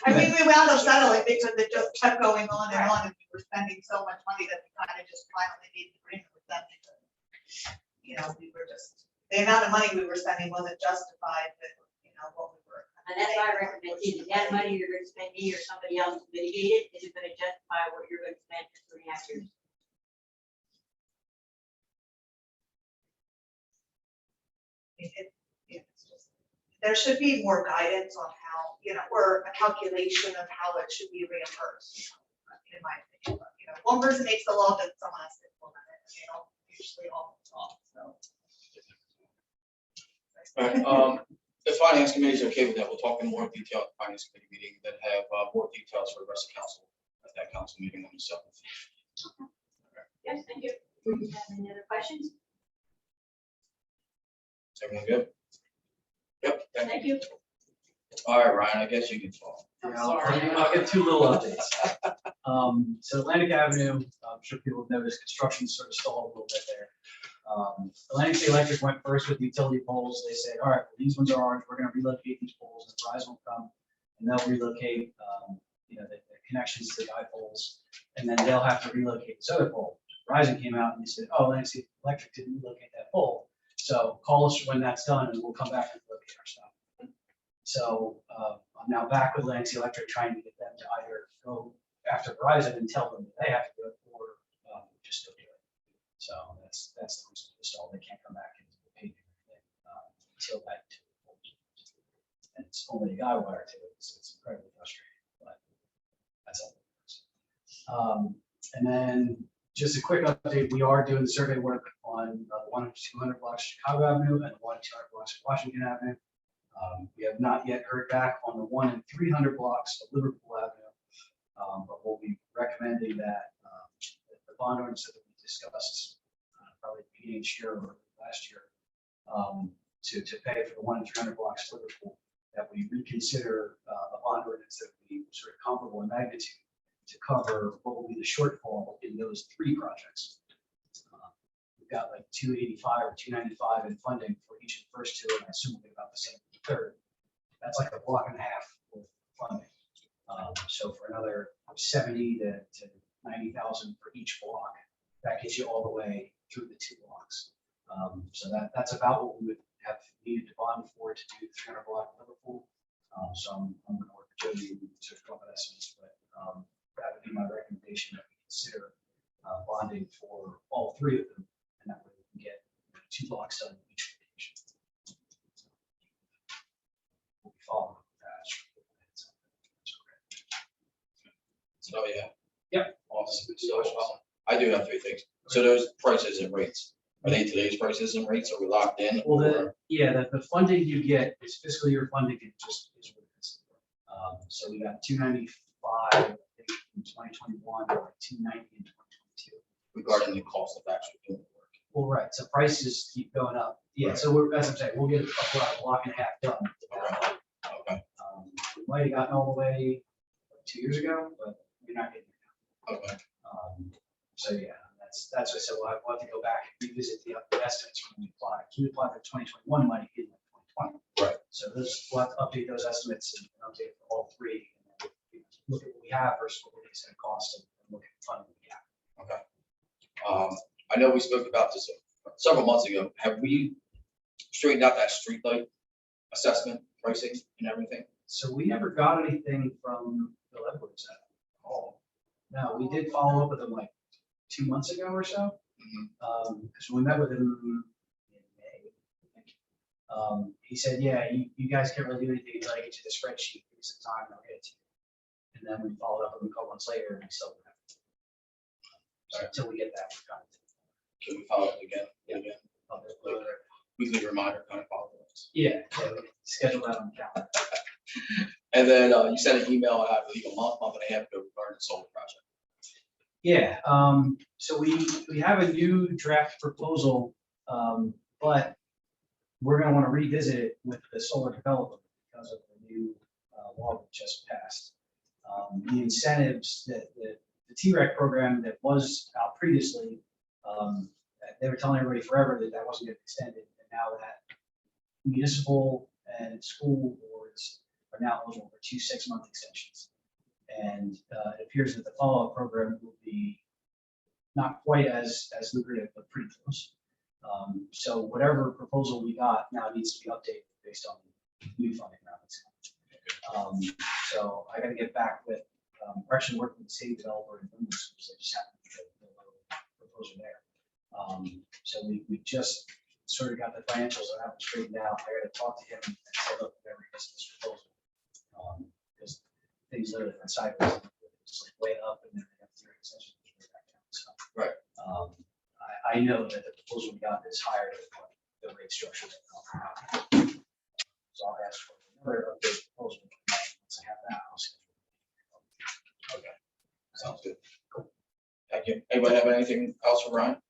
I mean, we wound up settling because it just kept going on, and we were spending so much money that we kind of just finally made the agreement with them. Because, you know, we were just, the amount of money we were spending wasn't justified with, you know, what we were. And that's why I recommend, either that money you're gonna spend me or somebody else to mitigate it, is it gonna justify what you're gonna spend for 3.5 years? It's just, there should be more guidance on how, you know, or a calculation of how it should be reimbursed, in my opinion. But, you know, one person makes the law, then someone has to implement it, you know, usually all the time, so. The finance committee is okay with that. We'll talk in more detail at the finance committee meeting, then have more details for the rest of council at that council meeting on the 7th. Yes, thank you. Have any other questions? Is everyone good? Yep. Thank you. All right, Ryan, I guess you can talk. I'm Yeah, sorry. I'll get two little updates. So Atlantic Avenue, I'm sure people have noticed construction sort of stalled a little bit there. Atlantic City Electric went first with utility poles. They said, all right, well, these ones are ours. We're gonna relocate these poles, and Verizon will come and they'll relocate, the connections to the eye poles. And then they'll have to relocate this other pole. Verizon came out and they said, oh, Atlantic City Electric didn't relocate that pole. So call us when that's done and we'll come back and relocate our stuff. So I'm now back with Atlantic City Electric trying to get them to either go after Verizon and tell them that they have to do it or just go do it. So that's the reason for the stall. They can't come back and pay anything until that. And it's only a guy wire to it, so it's incredibly frustrating, but that's all. And then just a quick update, we are doing the survey work on the 1 and 200 blocks Chicago Avenue and the 1 and 200 blocks Washington Avenue. We have not yet heard back on the 1 and 300 blocks of Liverpool Avenue, but we'll be recommending that the bond ordinance that we discussed probably beginning this year or last year to pay for the 1 and 300 blocks of Liverpool, that we reconsider a bond ordinance that would be sort of comparable in magnitude to cover what will be the shortfall in those 3 projects. We've got like 285 or 295 in funding for each of the first 2, and I assume we'll be about the same for the third. That's like a block and a half of funding. So for another 70 to 90,000 for each block, that gets you all the way through the 2 blocks. So that's about what we would have needed to bond for to do the 300 block Liverpool. So I'm going to work with Jody to come up with estimates, but that would be my recommendation that we consider bonding for all 3 of them, and that way we can get 2 blocks done in each location. We'll be following up with that. So, yeah. Yep. Awesome. So, I do have 3 things. So those prices and rates, are they today's prices and rates? Are we locked in? Well, or- the funding you get is fiscal year funding. It just is what it is. So we got 295 I think, in 2021, or 290 in 2022. regarding the cost of actually doing the work? Well, right, so prices keep going up. Yeah, so we're, as I'm saying, we'll get a block and a half done. Okay. We might have gotten all the way 2 years ago, but we're not getting there Okay. now. So yeah, that's what I said, well, I want to go back and revisit the estimates from when we applied. We applied for 2021 money in 2020. Right. So those, we'll have to update those estimates and update for all three. And then, look at what we have versus what it's going to cost and look at the funding we have. Okay. I know we spoke about this several months ago. Have we straightened out that streetlight assessment pricing and everything? So we never got anything from Bill Edwards at all. No, we did follow up with him like 2 months ago or so. Because we met with him in May, I think. He said, yeah, you guys can't really do anything until I get you the spreadsheet, give me some time and I'll get it to you. And then we followed up with him a couple months later and we still don't have it. So until we get that, we're kind of. Can we follow up again? Again? Like, Weekly reminder kind of follow-ups. yeah, so we can schedule that on the calendar. And then you sent an email, I believe, a month and a half ago regarding the solar project. Yeah, so we have a new draft proposal, but we're gonna wanna revisit it with the solar developer because of the new law that just passed. The incentives that the T-REC program that was out previously, they were telling everybody forever that wasn't getting extended, and now that municipal and school boards are now eligible for 2 6-month extensions. And it appears that the follow-up program will be not quite as lucrative, but pretty close. So whatever proposal we got now needs to be updated based on new funding rounds. So I gotta get back with, we're actually working with the city developer in Bloomington, so just happened to get the proposal there. So we just sort of got the financials that haven't straightened out. I gotta talk to him and say, look, whatever it is, this proposal. Because things literally went sideways, it's like way up and then they have 3 extensions way back down. So, Right. I know that the proposal we got is higher than what the rate structure is. So I'll ask for another updated proposal. Once I have that, I'll schedule. Okay. Sounds good. Cool. Thank you. Anybody have anything else for Ryan?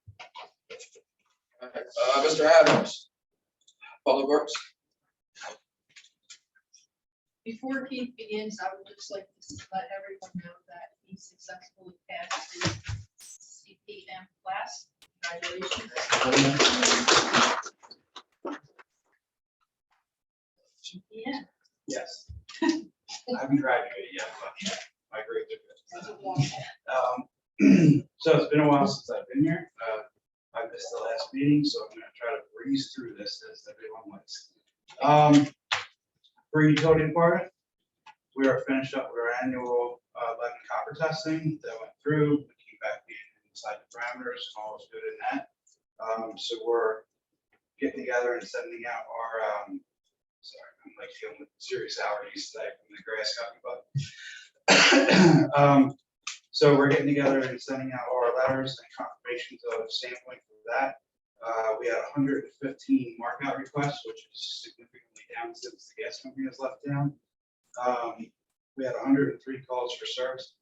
Okay. Mr. Adams, Public Works. Before Keith begins, I would just like to let everyone know that he successfully passed his CPM class. Congratulations. Yeah. Yes. I haven't graduated yet, but my grades are good. So it's been a while since I've been here. I missed the last meeting, so I'm gonna try to breeze through this as everyone likes. For utility department, we are finished up with our annual lead and copper testing that went through, it came back inside the parameters, all was good in that. So we're getting together and sending out our, sorry, I'm like dealing with serious allergies today from the grass cutting, but so we're getting together and sending out our letters and confirmations of sampling for that. We had 115 markout requests, which is significantly down since the gas company has left town. We had 103 calls for service.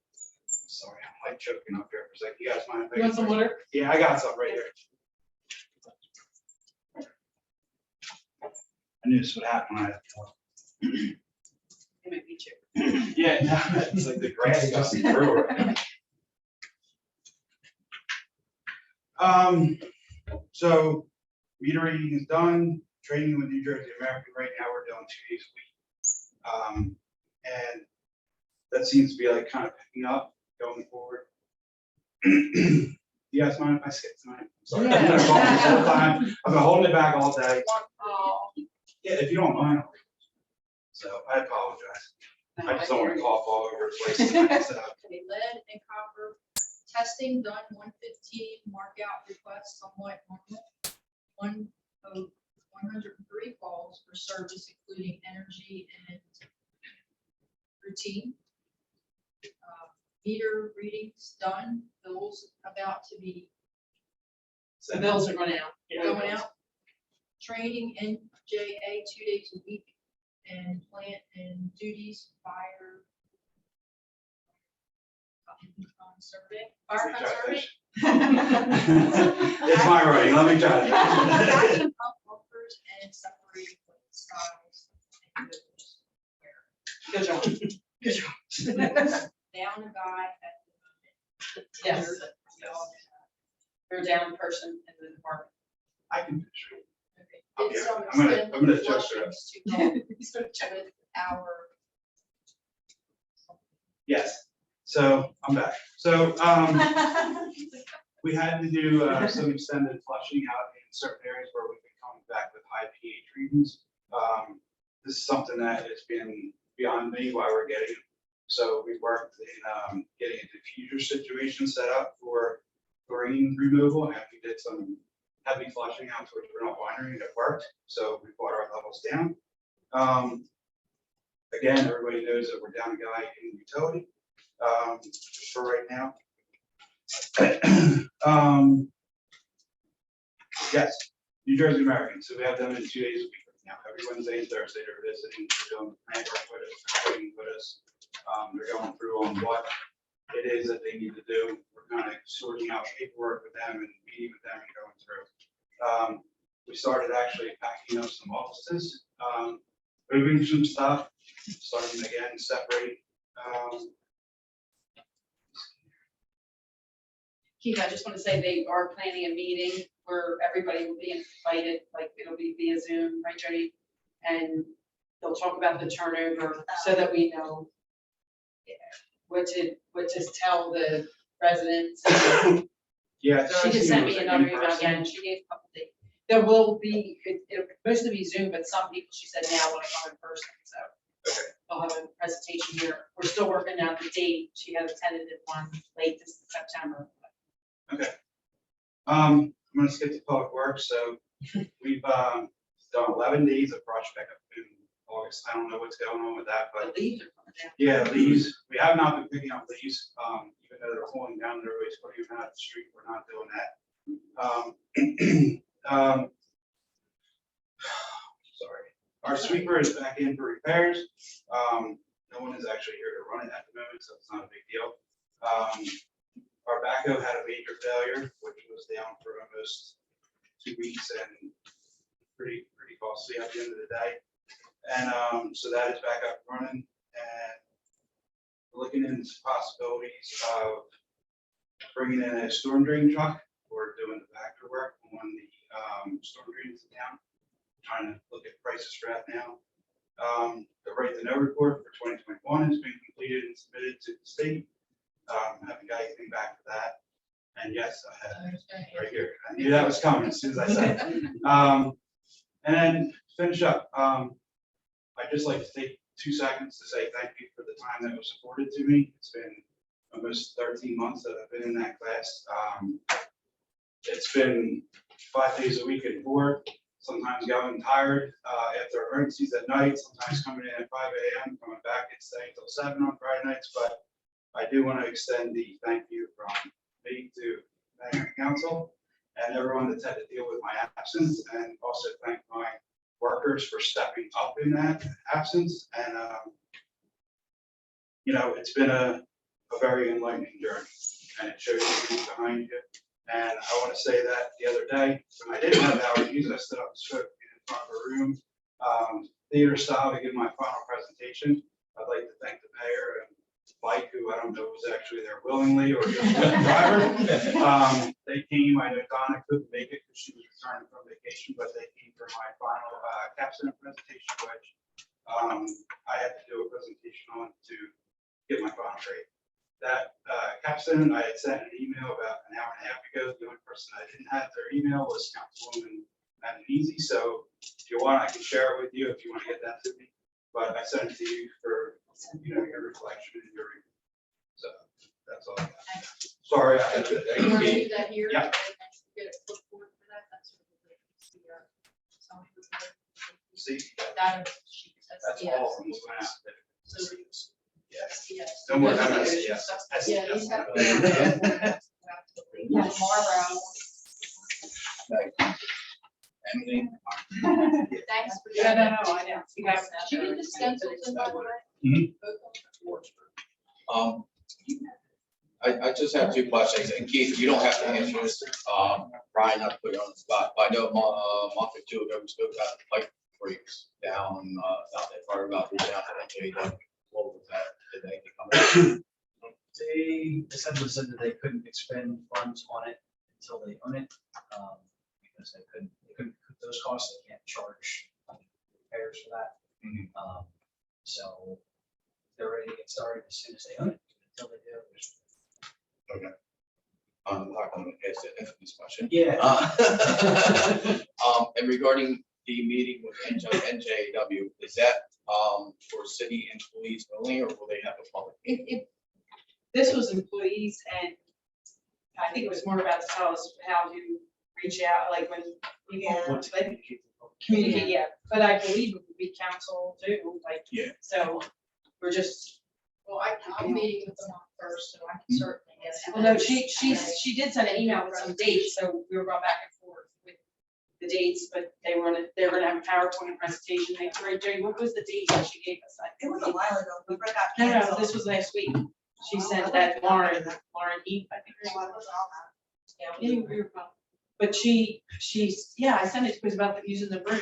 Sorry, I'm like choking up here for a second. You guys mind? You want some water? Yeah, I got some right here. I knew this would happen when I had to. It might be chicken. Yeah, no, it's like the grass got through it. So meter reading is done, training with New Jersey American right now, we're doing 2 days a week. And that seems to be like kind of picking up going forward. You guys mind if I skip tonight? Sorry, I'm gonna talk this whole time. I've been holding it back all day. Yeah, if you don't mind. So I apologize. I just don't want to cough all over the place tonight, so. Okay, lead and copper testing done, 115 markout requests, somewhat normal. 103 calls for service, including energy and routine. Meter readings done, bills about to be The bills are going out. going out. Training in JA 2 days a week, and plant and duties, fire. survey. Let me Our try survey. this. It's my writing, let me try. Backing up bumpers and separating what styles. and goes where. Good job. Good job. Down a guy at the moment. Yes. So, You're down a person in the department. I can finish it. okay. I'll Did be- some I'm gonna extended adjust it. flushings to help with our. Yes, so I'm back. So, we had to do some extended flushing out in certain areas where we've been coming back with high pH readings. This is something that has been beyond me why we're getting it. So we worked in getting a diffuser situation set up for chlorine removal, and we did some heavy flushing out towards Renault Winery, and it worked. So we brought our levels down. Again, everybody knows that we're down a guy in utility for right now. Yes, New Jersey Americans. So we have them in 2 days a week right now. Every Wednesday and Thursday they're visiting, they're doing plant work with us, they're coding with us. They're going through on what it is that they need to do. We're kind of sorting out paperwork with them and meeting with them and going through. We started actually packing up some offices, moving some stuff, starting again, separate. Keith, I just want to say they are planning a meeting where everybody will be invited, like it'll be via Zoom, right, Jody? And they'll talk about the turnover so that we know what to tell the residents. Yeah. She just sent me another email again. She gave a couple days. There will be, it'll mostly be Zoom, but some people, she said now want to come in person, so. Okay. They'll have a presentation here. We're still working out the date. She had a tentative one late this September. Okay. I'm gonna skip to public works. So we've done 11 days of brush pickup in August. I don't know what's going on with that, but The leaves are coming down. yeah, leaves. We have not been picking up leaves, even though they're falling down, and everybody's putting them out of the street. We're not doing that. Sorry. Our sweeper is back in for repairs. No one is actually here to run it at the moment, so it's not a big deal. Our backhoe had a major failure, which was down for almost 2 weeks and pretty costly at the end of the day. And so that is back up running, and we're looking into possibilities of bringing in a storm drain truck. We're doing the factor work on the storm drains down, trying to look at prices for that now. The right to know report for 2021 has been completed and submitted to the state. Haven't got anything back for that. And yes, I have right here. I knew that was coming as soon as I said it. And then finish up. I'd just like to take 2 seconds to say thank you for the time that was afforded to me. It's been almost 13 months that I've been in that class. It's been 5 days a week at 4, sometimes going tired after emergencies at night, sometimes coming in at 5 a.m., coming back and staying till 7 on Friday nights. But I do want to extend the thank you from me to Mayor and Council and everyone that's had to deal with my absence, and also thank my workers for stepping up in that absence. And, you know, it's been a very enlightening journey, and it shows you behind you. And I want to say that the other day, when I didn't have allergies, I stood up and spoke in front of a room, theater style, to give my final presentation. I'd like to thank the mayor and Mike, who I don't know was actually there willingly or just with the driver. They came. I know Donna couldn't make it because she was returning from vacation, but they came for my final capstone presentation, which I had to do a presentation on to get my final grade. That capstone, I had sent an email about an hour and a half ago. The only person I didn't have their email was Councilwoman Easy. So if you want, I can share it with you if you want to get that to me. But I sent it to you for, you know, your reflection and your review. So that's all I got. Sorry, I had to. You want to leave that here? Yeah. And get a flip board for that? That's what we see our. See, That is. that's all from this one out. So, Yes. yes. No more MS, yes. Yeah, these have. Yes. Marlboro. Anything? Thanks for Yeah, that. no, I know. You guys- Did you get the stencils in by the way? Mhm. Um, I just have two questions, and Keith, you don't have to answer this, Brian, not to put you on the spot, but I know, month or two ago, we spoke about the pipe breaks down, out there, far about reaching out to NJW. What was that? Did they come up? They essentially said that they couldn't expend funds on it until they own it, because they couldn't recoup those costs, they can't charge repairs for that. So they're ready to get started as soon as they own it, until they do. Okay. I'm not gonna ask the infamous question. Yeah. And regarding the meeting with NJW, is that, for city employees only, or will they have a public? This was employees, and I think it was more about to tell us how to reach out, like when people want to like, communicate, yeah. But I believe it would be council too, like. Yeah. So we're just, Well, I'm meeting with them on first, so I can certainly get. well, no, she did send an email with some dates, so we were going back and forth with the dates, but they were gonna have a PowerPoint presentation. They, Jody, what was the date that she gave us? It was a while ago, we got No, canceled. this was last week. She sent that Lauren Heath, I think. It was all that. Yeah, we were fine. But she's, yeah, I sent it, it was about using the room,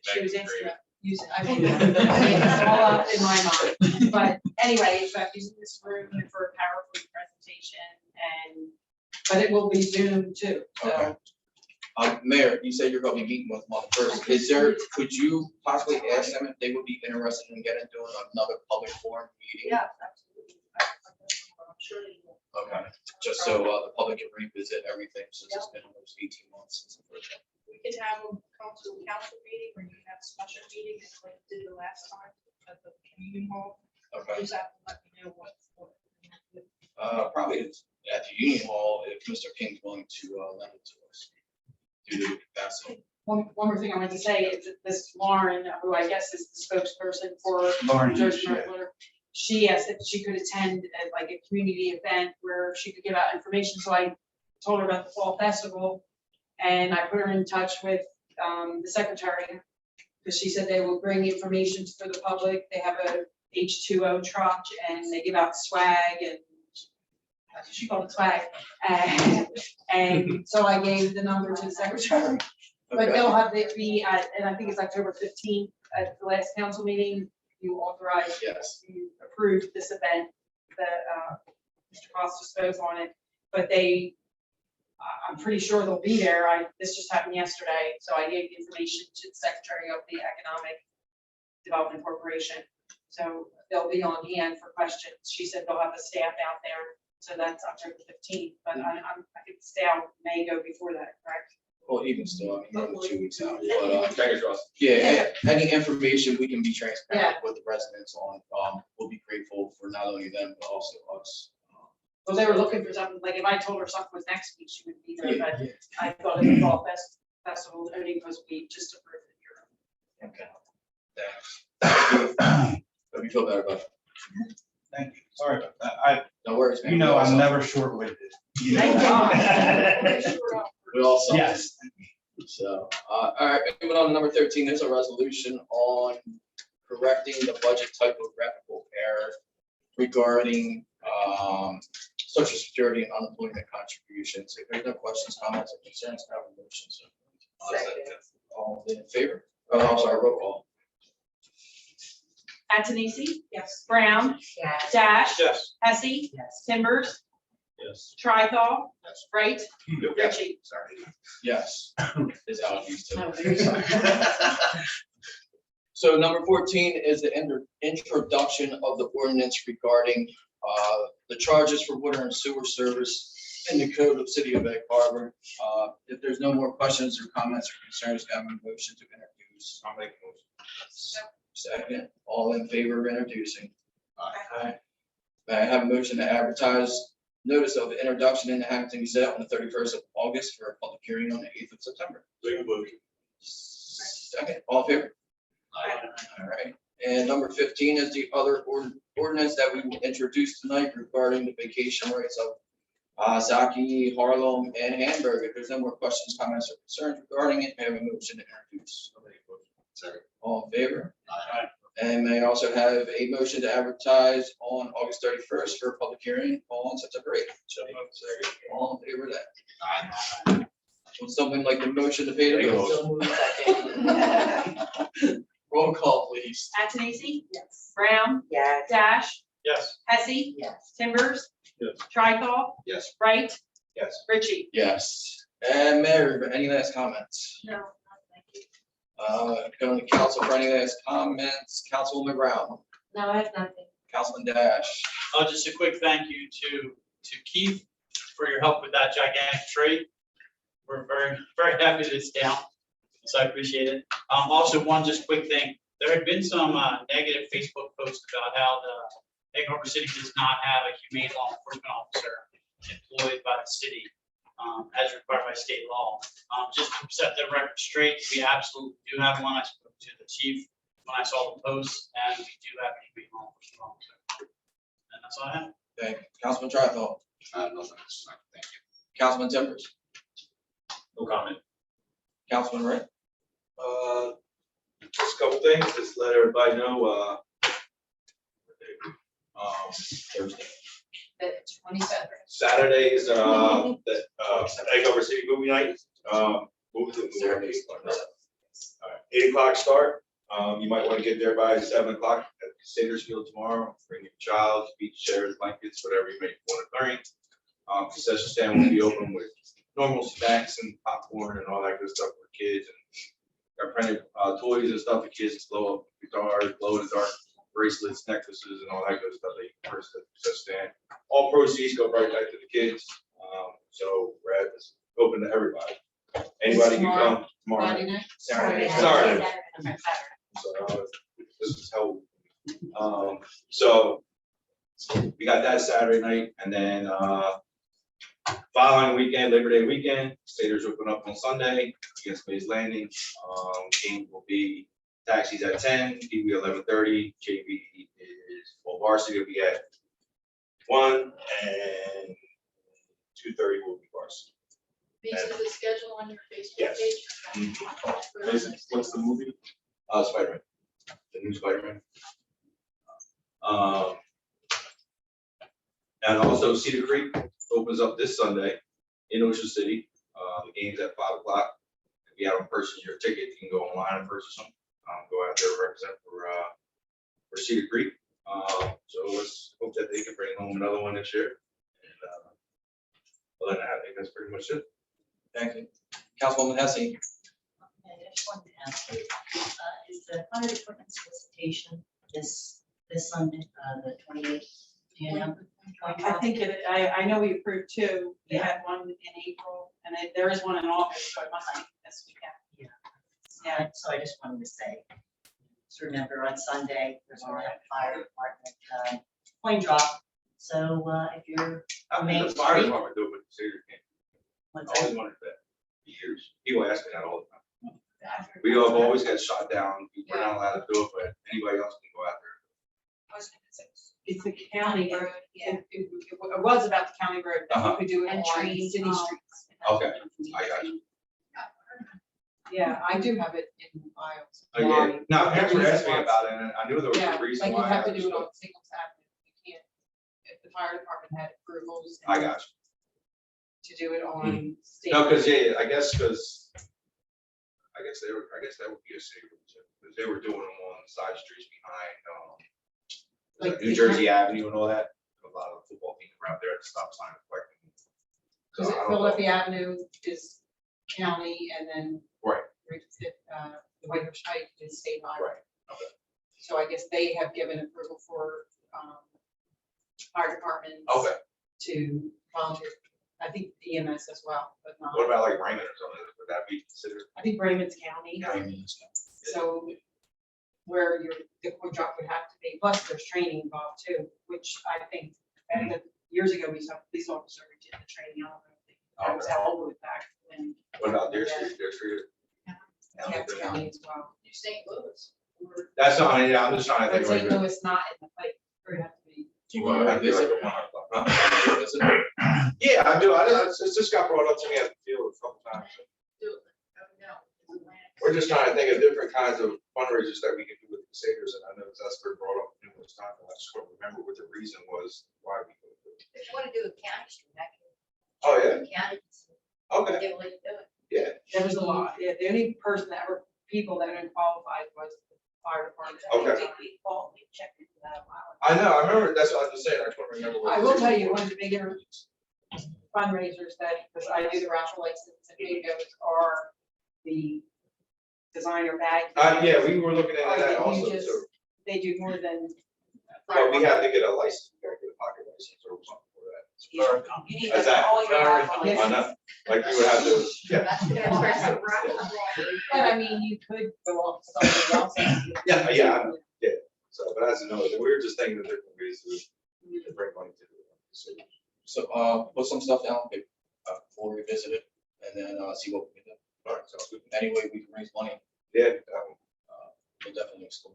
she was asking about using, I mean, it's all up in my mind. But anyway, it's about using this room for a PowerPoint presentation but it will be Zoom too, Okay. so. Mayor, you said you're gonna be meeting with them on the first. Could you possibly ask them if they would be interested in getting doing another public forum meeting? Yeah, absolutely. I'm sure they will. Okay, just so the public can revisit everything since it's been almost 18 months since the first one. We could have a council meeting where you have a special meeting, it's like we did the last time at the community hall. Okay, Just have to let me know what. probably it's at the Union Hall if Mr. King's willing to lend it to us due to capacity. One more thing I wanted to say is that this Lauren, who I guess is the spokesperson for Lauren, Judge yeah. Merkler, she asked if she could attend like a community event where she could give out information. So I told her about the fall festival, and I put her in touch with the secretary, because she said they will bring information for the public. They have a H2O truck, and they give out swag, and she called it swag. And so I gave the number to the secretary. But Okay. they'll have it be at, and I think it's October 15th, at the last council meeting, you authorized, Yes. you approved this event, that Mr. Costa spoke on it, but they, I'm pretty sure they'll be there. This just happened yesterday, so I gave the information to the Secretary of the Economic Development Corporation. So they'll be on hand for questions. She said they'll have the staff out there, so that's October 15th, but I think the staff may go before that, correct? Well, even still, I mean, we're only 2 weeks out, but, yeah, any information we can be transparent with the residents on, we'll be grateful for not only them, but also us. Well, they were looking for something, like if I told her something was next week, she would be there, Yeah, but yeah. I thought it was fall festival only because we just approved it here. Okay. Thanks. Hope you feel better about it. Thank you. Sorry about that. No worries, man. You know, I'm never short-winded. You know Thank that. God. We all saw. Yes. So, all right, moving on to number 13, there's a resolution on correcting the budget typographical error regarding social security and unemployment contributions. If there's no questions, comments, or concerns, I have a motion. So, all in favor? Oh, I'm sorry, roll call. Antonisi? Yes. Brown? Yes. Dash? Yes. Hesse? Yes. Timbers? Yes. Trithol? Wright? Yes. Ritchie? Sorry. Yes. Is allergies too. Oh, very sorry. So number 14 is the introduction of the ordinance regarding the charges for water and sewer service in the code of City of Egg Harbor. If there's no more questions or comments or concerns, I have a motion to introduce. I'll make a motion. Second, all in favor of introducing? Aye. May I have a motion to advertise notice of introduction in the Hampton Gazette on the 31st of August for a public hearing on the 8th of September? Make a motion. Second, all in favor? All right, and number 15 is the other ordinance that we will introduce tonight regarding the vacation rights of Zaki, Harlem, and Hamburg. If there's no more questions, comments, or concerns regarding it, may I have a motion to introduce? Second. All in favor? And may I also have a motion to advertise on August 31st for a public hearing on September 8th? So moved. All in favor of that? Would someone like the motion to pay the bills? Roll call, please. Antonisi? Yes. Brown? Yes. Dash? Yes. Hesse? Yes. Timbers? Yes. Tricol? Yes. Wright? Yes. Richie? Yes. And Mayor, any last comments? No, thank you. Going to council for any last comments, Councilwoman Brown, No, I have nothing. Councilman Dash. Just a quick thank you to Keith for your help with that gigantic tree. We're very, very happy that it's down, so I appreciate it. Also, one just quick thing, there had been some negative Facebook posts about how the Egg Harbor City does not have a humane law enforcement officer employed by the city, as required by state law. Just to set the record straight, we absolutely do have one. I spoke to the chief when I saw the post, and we do have a humane law enforcement officer. And that's all I have. Thank you. Councilman Trifle, No, thanks. Thank you. Councilman Timbers, No comment. Councilman Wright. Just a couple things, just let everybody know, Thursday. The 27th. Saturdays, the, Egg Harbor City Movie Night, movie to movie. 8 o'clock start, you might want to get there by 7 o'clock at Sagersfield tomorrow, bring your child, beach chairs, blankets, whatever you may want to bring. Concession stand will be open with normal snacks and popcorn and all that good stuff for kids, and got plenty of toys and stuff for kids to blow up guitars, glow in the dark bracelets, necklaces, and all that good stuff. They first at the concession stand. All proceeds go right back to the kids. So we're at this open to everybody. Anybody can come tomorrow. Friday night? Saturday. Saturday. Saturday. Okay, Saturday. So this is how, so we got that Saturday night, and then following weekend, Labor Day weekend, Staters open up on Sunday against Mays Landing. Game will be taxis at 10, PB 11:30, JV is, well, varsity will be at 1, and 2:30 will be varsity. These are the schedule on your Facebook Yes. page. What's the movie? Spider-Man, the new Spider-Man. And also Cedar Creek opens up this Sunday in Ocean City. The game's at 5 o'clock. If you haven't purchased your ticket, you can go online and purchase them. Go out there and represent for Cedar Creek. So let's hope that they can bring home another one this year. And other than that, I think that's pretty much it. Thank you. Councilwoman Hesse. I just wanted to ask you, is the fire equipment solicitation this Sunday, the 28th? Do you know? I think I know we approved 2. We had one in April, and there is one in August, so it must be this weekend. Yeah, so I just wanted to say, just remember on Sunday, there's a fire department coin drop. So if you're How Main can the fire Street. department do it with the Cedar game? what's I always that? wondered that for years. People ask me that all the time. We have always got shot down. We're not allowed to do it, but anybody else can go out there. It's the county road. It was about the county road, that you could do it on Entry, city streets. Okay, I got you. Yeah, I do have it in files. Oh, yeah. No, parents were asking me about it, and I knew there was Yeah, a reason like you why. have I to do it on just- Singles Avenue. You can't, if the fire department had approvals. I got To do it on state. you. No, because, yeah, I guess that would be a city road too, because they were doing them on side streets behind, Like New the- Jersey Avenue and all that. A lot of football teams were out there at the stop sign. Because Philadelphia Avenue is county, and then. Right. The Whitehorse Heights is state highway. Right, okay. So I guess they have given approval for, fire departments. Okay, To volunteer, I think EMS as well, but not. what about like Raymond or something, would that be considered? I think Raymond's county, so where the coin drop would have to be, plus there's training involved too, which I think, and years ago, we saw a police officer who did the training, I don't know if that was how old back when. What about Deer Street, Deer Street? Yeah, it's county as well. You St. Louis. That's not, yeah, I'm just trying to But think. St. Louis not in the fight, or it have to be. Well, I'd be like a 1 o'clock, huh? Yeah, I do. It's just got brought up to me at the field a couple times. Do it. Oh, no. We're just trying to think of different kinds of fundraisers that we can do with Crusaders, and I know that's been brought up numerous times, and I just don't remember what the reason was why we. If you want to do a county street, I can. Oh, yeah, County. okay, They will do it. yeah, There was a lot, yeah, the only person that were, people that were qualified was the fire department. Okay. We called, we checked into that a while. I know, I remember, that's what I was just saying, I couldn't remember. what I the will reason tell you, was. one of the bigger fundraisers that, because I do the raffle license and bingoes are the designer bag. Yeah, we were looking into that Are the also, hugest- so, They do more than. but we have to get a license, we gotta get a pocket license or something for that. Very common. You need Exactly. all your Very raffle I license. know, like we would have to, yeah, But I mean, you could go off to somebody else. Yeah, so, but as you know, we were just thinking of different ways to bring money to the city. So, put some stuff down, before we visit it, and then, see what we can do. All right, so, Any way we can raise money, yeah, we'll definitely explore.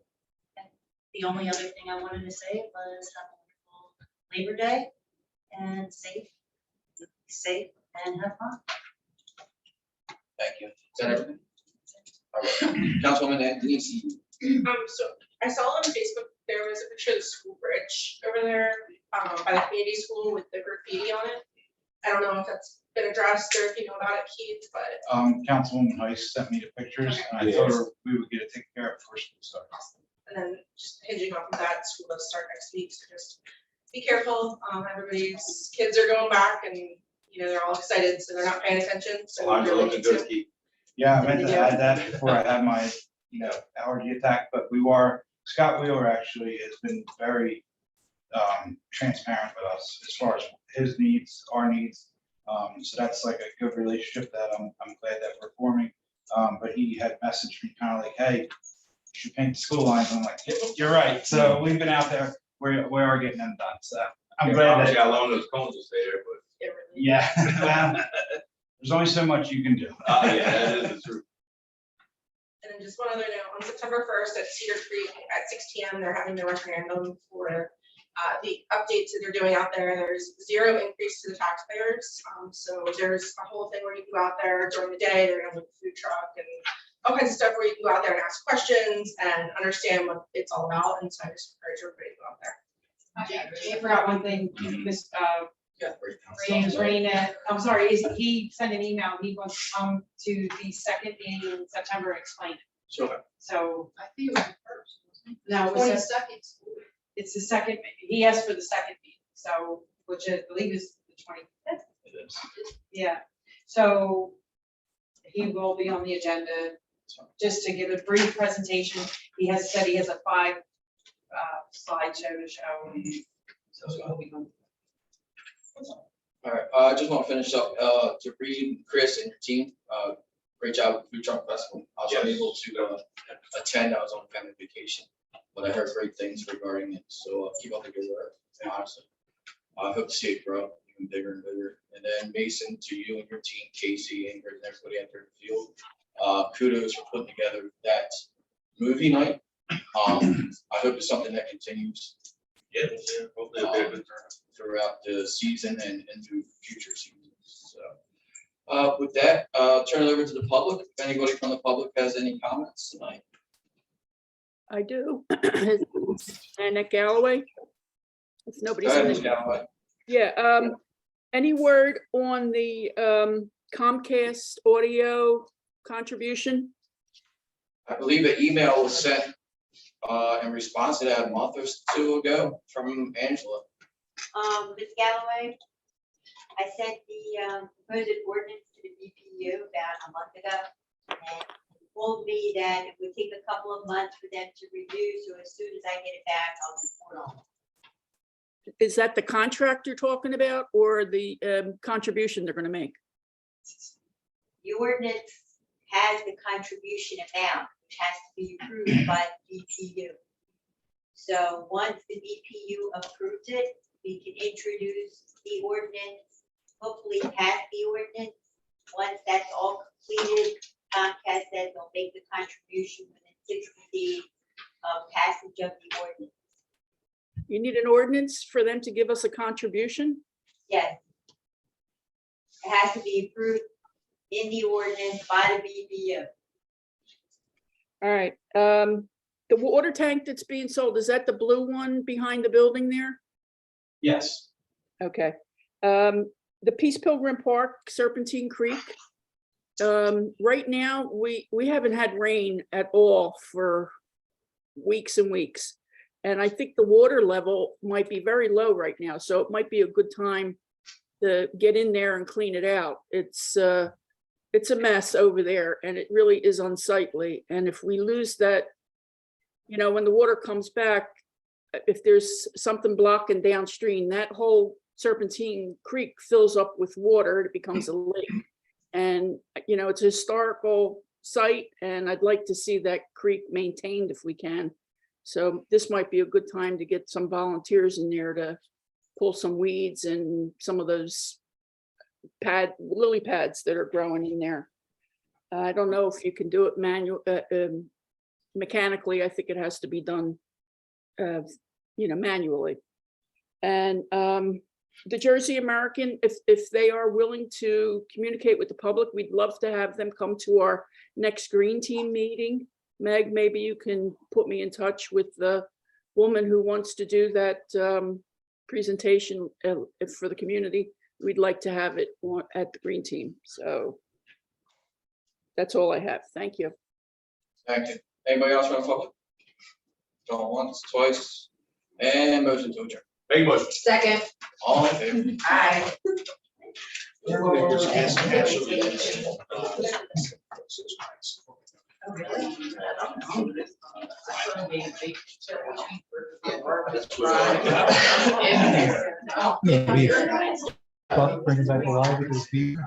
The only other thing I wanted to say was have a wonderful Labor Day and safe and have fun. Thank you. Is that everything? All right. Councilwoman Denise, So I saw on Facebook, there was a picture of the school bridge over there, by the community school with the graffiti on it. I don't know if that's been addressed or if you know about it, Keith, but Councilwoman Heiss sent me the pictures, and I told her we would get it taken care of before school starts. and then just hinging off of that, school does start next week, so just be careful. Everybody's kids are going back and, you know, they're all excited, so they're not paying attention, so. lines we are really looking need to- good, Keith. Yeah, I meant to add that before I had my, allergy attack, but Scott Wheeler actually has been very transparent with us as far as his needs, our needs. So that's like a good relationship that I'm glad that we're forming. But he had messaged me kind of like, hey, you should paint the school lines. I'm like, "Yep, you're right. So we've been out there, we are getting them done. So I'm glad Obviously, that, I loan those cones to stay there, but. It really- yeah, well, there's only so much you can do. Yeah, that is the truth. And then just one other note, on September 1st at Cedar Creek at 6 PM, they're having the referendum for the updates that they're doing out there. There's 0 increase to the taxpayers. So there's a whole thing where you can go out there during the day, they're gonna have a food truck and all kinds of stuff where you can go out there and ask questions and understand what it's all about. And so I just encourage everybody to go out there. I forgot one thing, Miss, yeah, great. James Rainette, I'm sorry, he sent an email, he wants to come to the second meeting in September and explain it. Sure. So, I think it was the first, wasn't it? no, it was 22nd. it's the second, he asked for the second meeting, so, which I believe is the 25th. It is. Yeah, so he will be on the agenda just to give a brief presentation. He has said he has a 5 slideshow to show. So he'll be going. All right, I just want to finish up, to Reed, Chris, and your team, great job with Food Truck Festival. I was Yes. unable to attend, I was on family vacation, but I heard great things regarding it, so keep up the good work, honestly. I hope to see it grow even bigger and bigger. And then Mason, to you and your team, Casey, Ingrid, and everybody out there in the field, kudos for putting together that movie night. I hope it's something that continues. Yeah, hopefully it'll be a good turnout. Throughout the season and into future seasons. So, with that, turn it over to the public. If anybody from the public has any comments tonight. I do. Annette Galloway. If Go nobody's ahead, in Ms. the, Galloway. yeah, any word on the Comcast audio contribution? I believe an email was sent in response to that a month or 2 ago from Angela. Ms. Galloway, I sent the proposed ordinance to the BPU about a month ago. And they told me that it would take a couple of months for them to review, so as soon as I get it back, I'll report on it. Is that the contract you're talking about or the contribution they're gonna make? The ordinance has the contribution amount, which has to be approved by the BPU. So once the BPU approves it, we can introduce the ordinance, hopefully pass the ordinance. Once that's all completed, Comcast says they'll make the contribution within 60 days of passage of the ordinance. You need an ordinance for them to give us a contribution? Yes. It has to be approved in the ordinance by the BPU. All right, the The water tank that's being sold, is that the blue one behind the building there? Yes. Okay. The Peace Pilgrim Park, Serpentine Creek. Right now, we haven't had rain at all for weeks and weeks. And I think the water level might be very low right now, so it might be a good time to get in there and clean it out. It's a mess over there and it really is unsightly. And if we lose that, you know, when the water comes back, if there's something blocking downstream, that whole Serpentine Creek fills up with water, it becomes a lake. And, you know, it's a historical site and I'd like to see that creek maintained if we can. So this might be a good time to get some volunteers in there to pull some weeds and some of those lily pads that are growing in there. I don't know if you can do it mechanically. I think it has to be done, you know, manually. And the Jersey American, if they are willing to communicate with the public, we'd love to have them come to our next Green Team meeting. Meg, maybe you can put me in touch with the woman who wants to do that presentation for the community. We'd like to have it at the Green Team. So that's all I have. Thank you. Thank you. Anybody else from the public? Going once, twice, and motion to adjourn. Make motion. Second. All in favor? Aye. Yeah, we bring it back alive with this beer.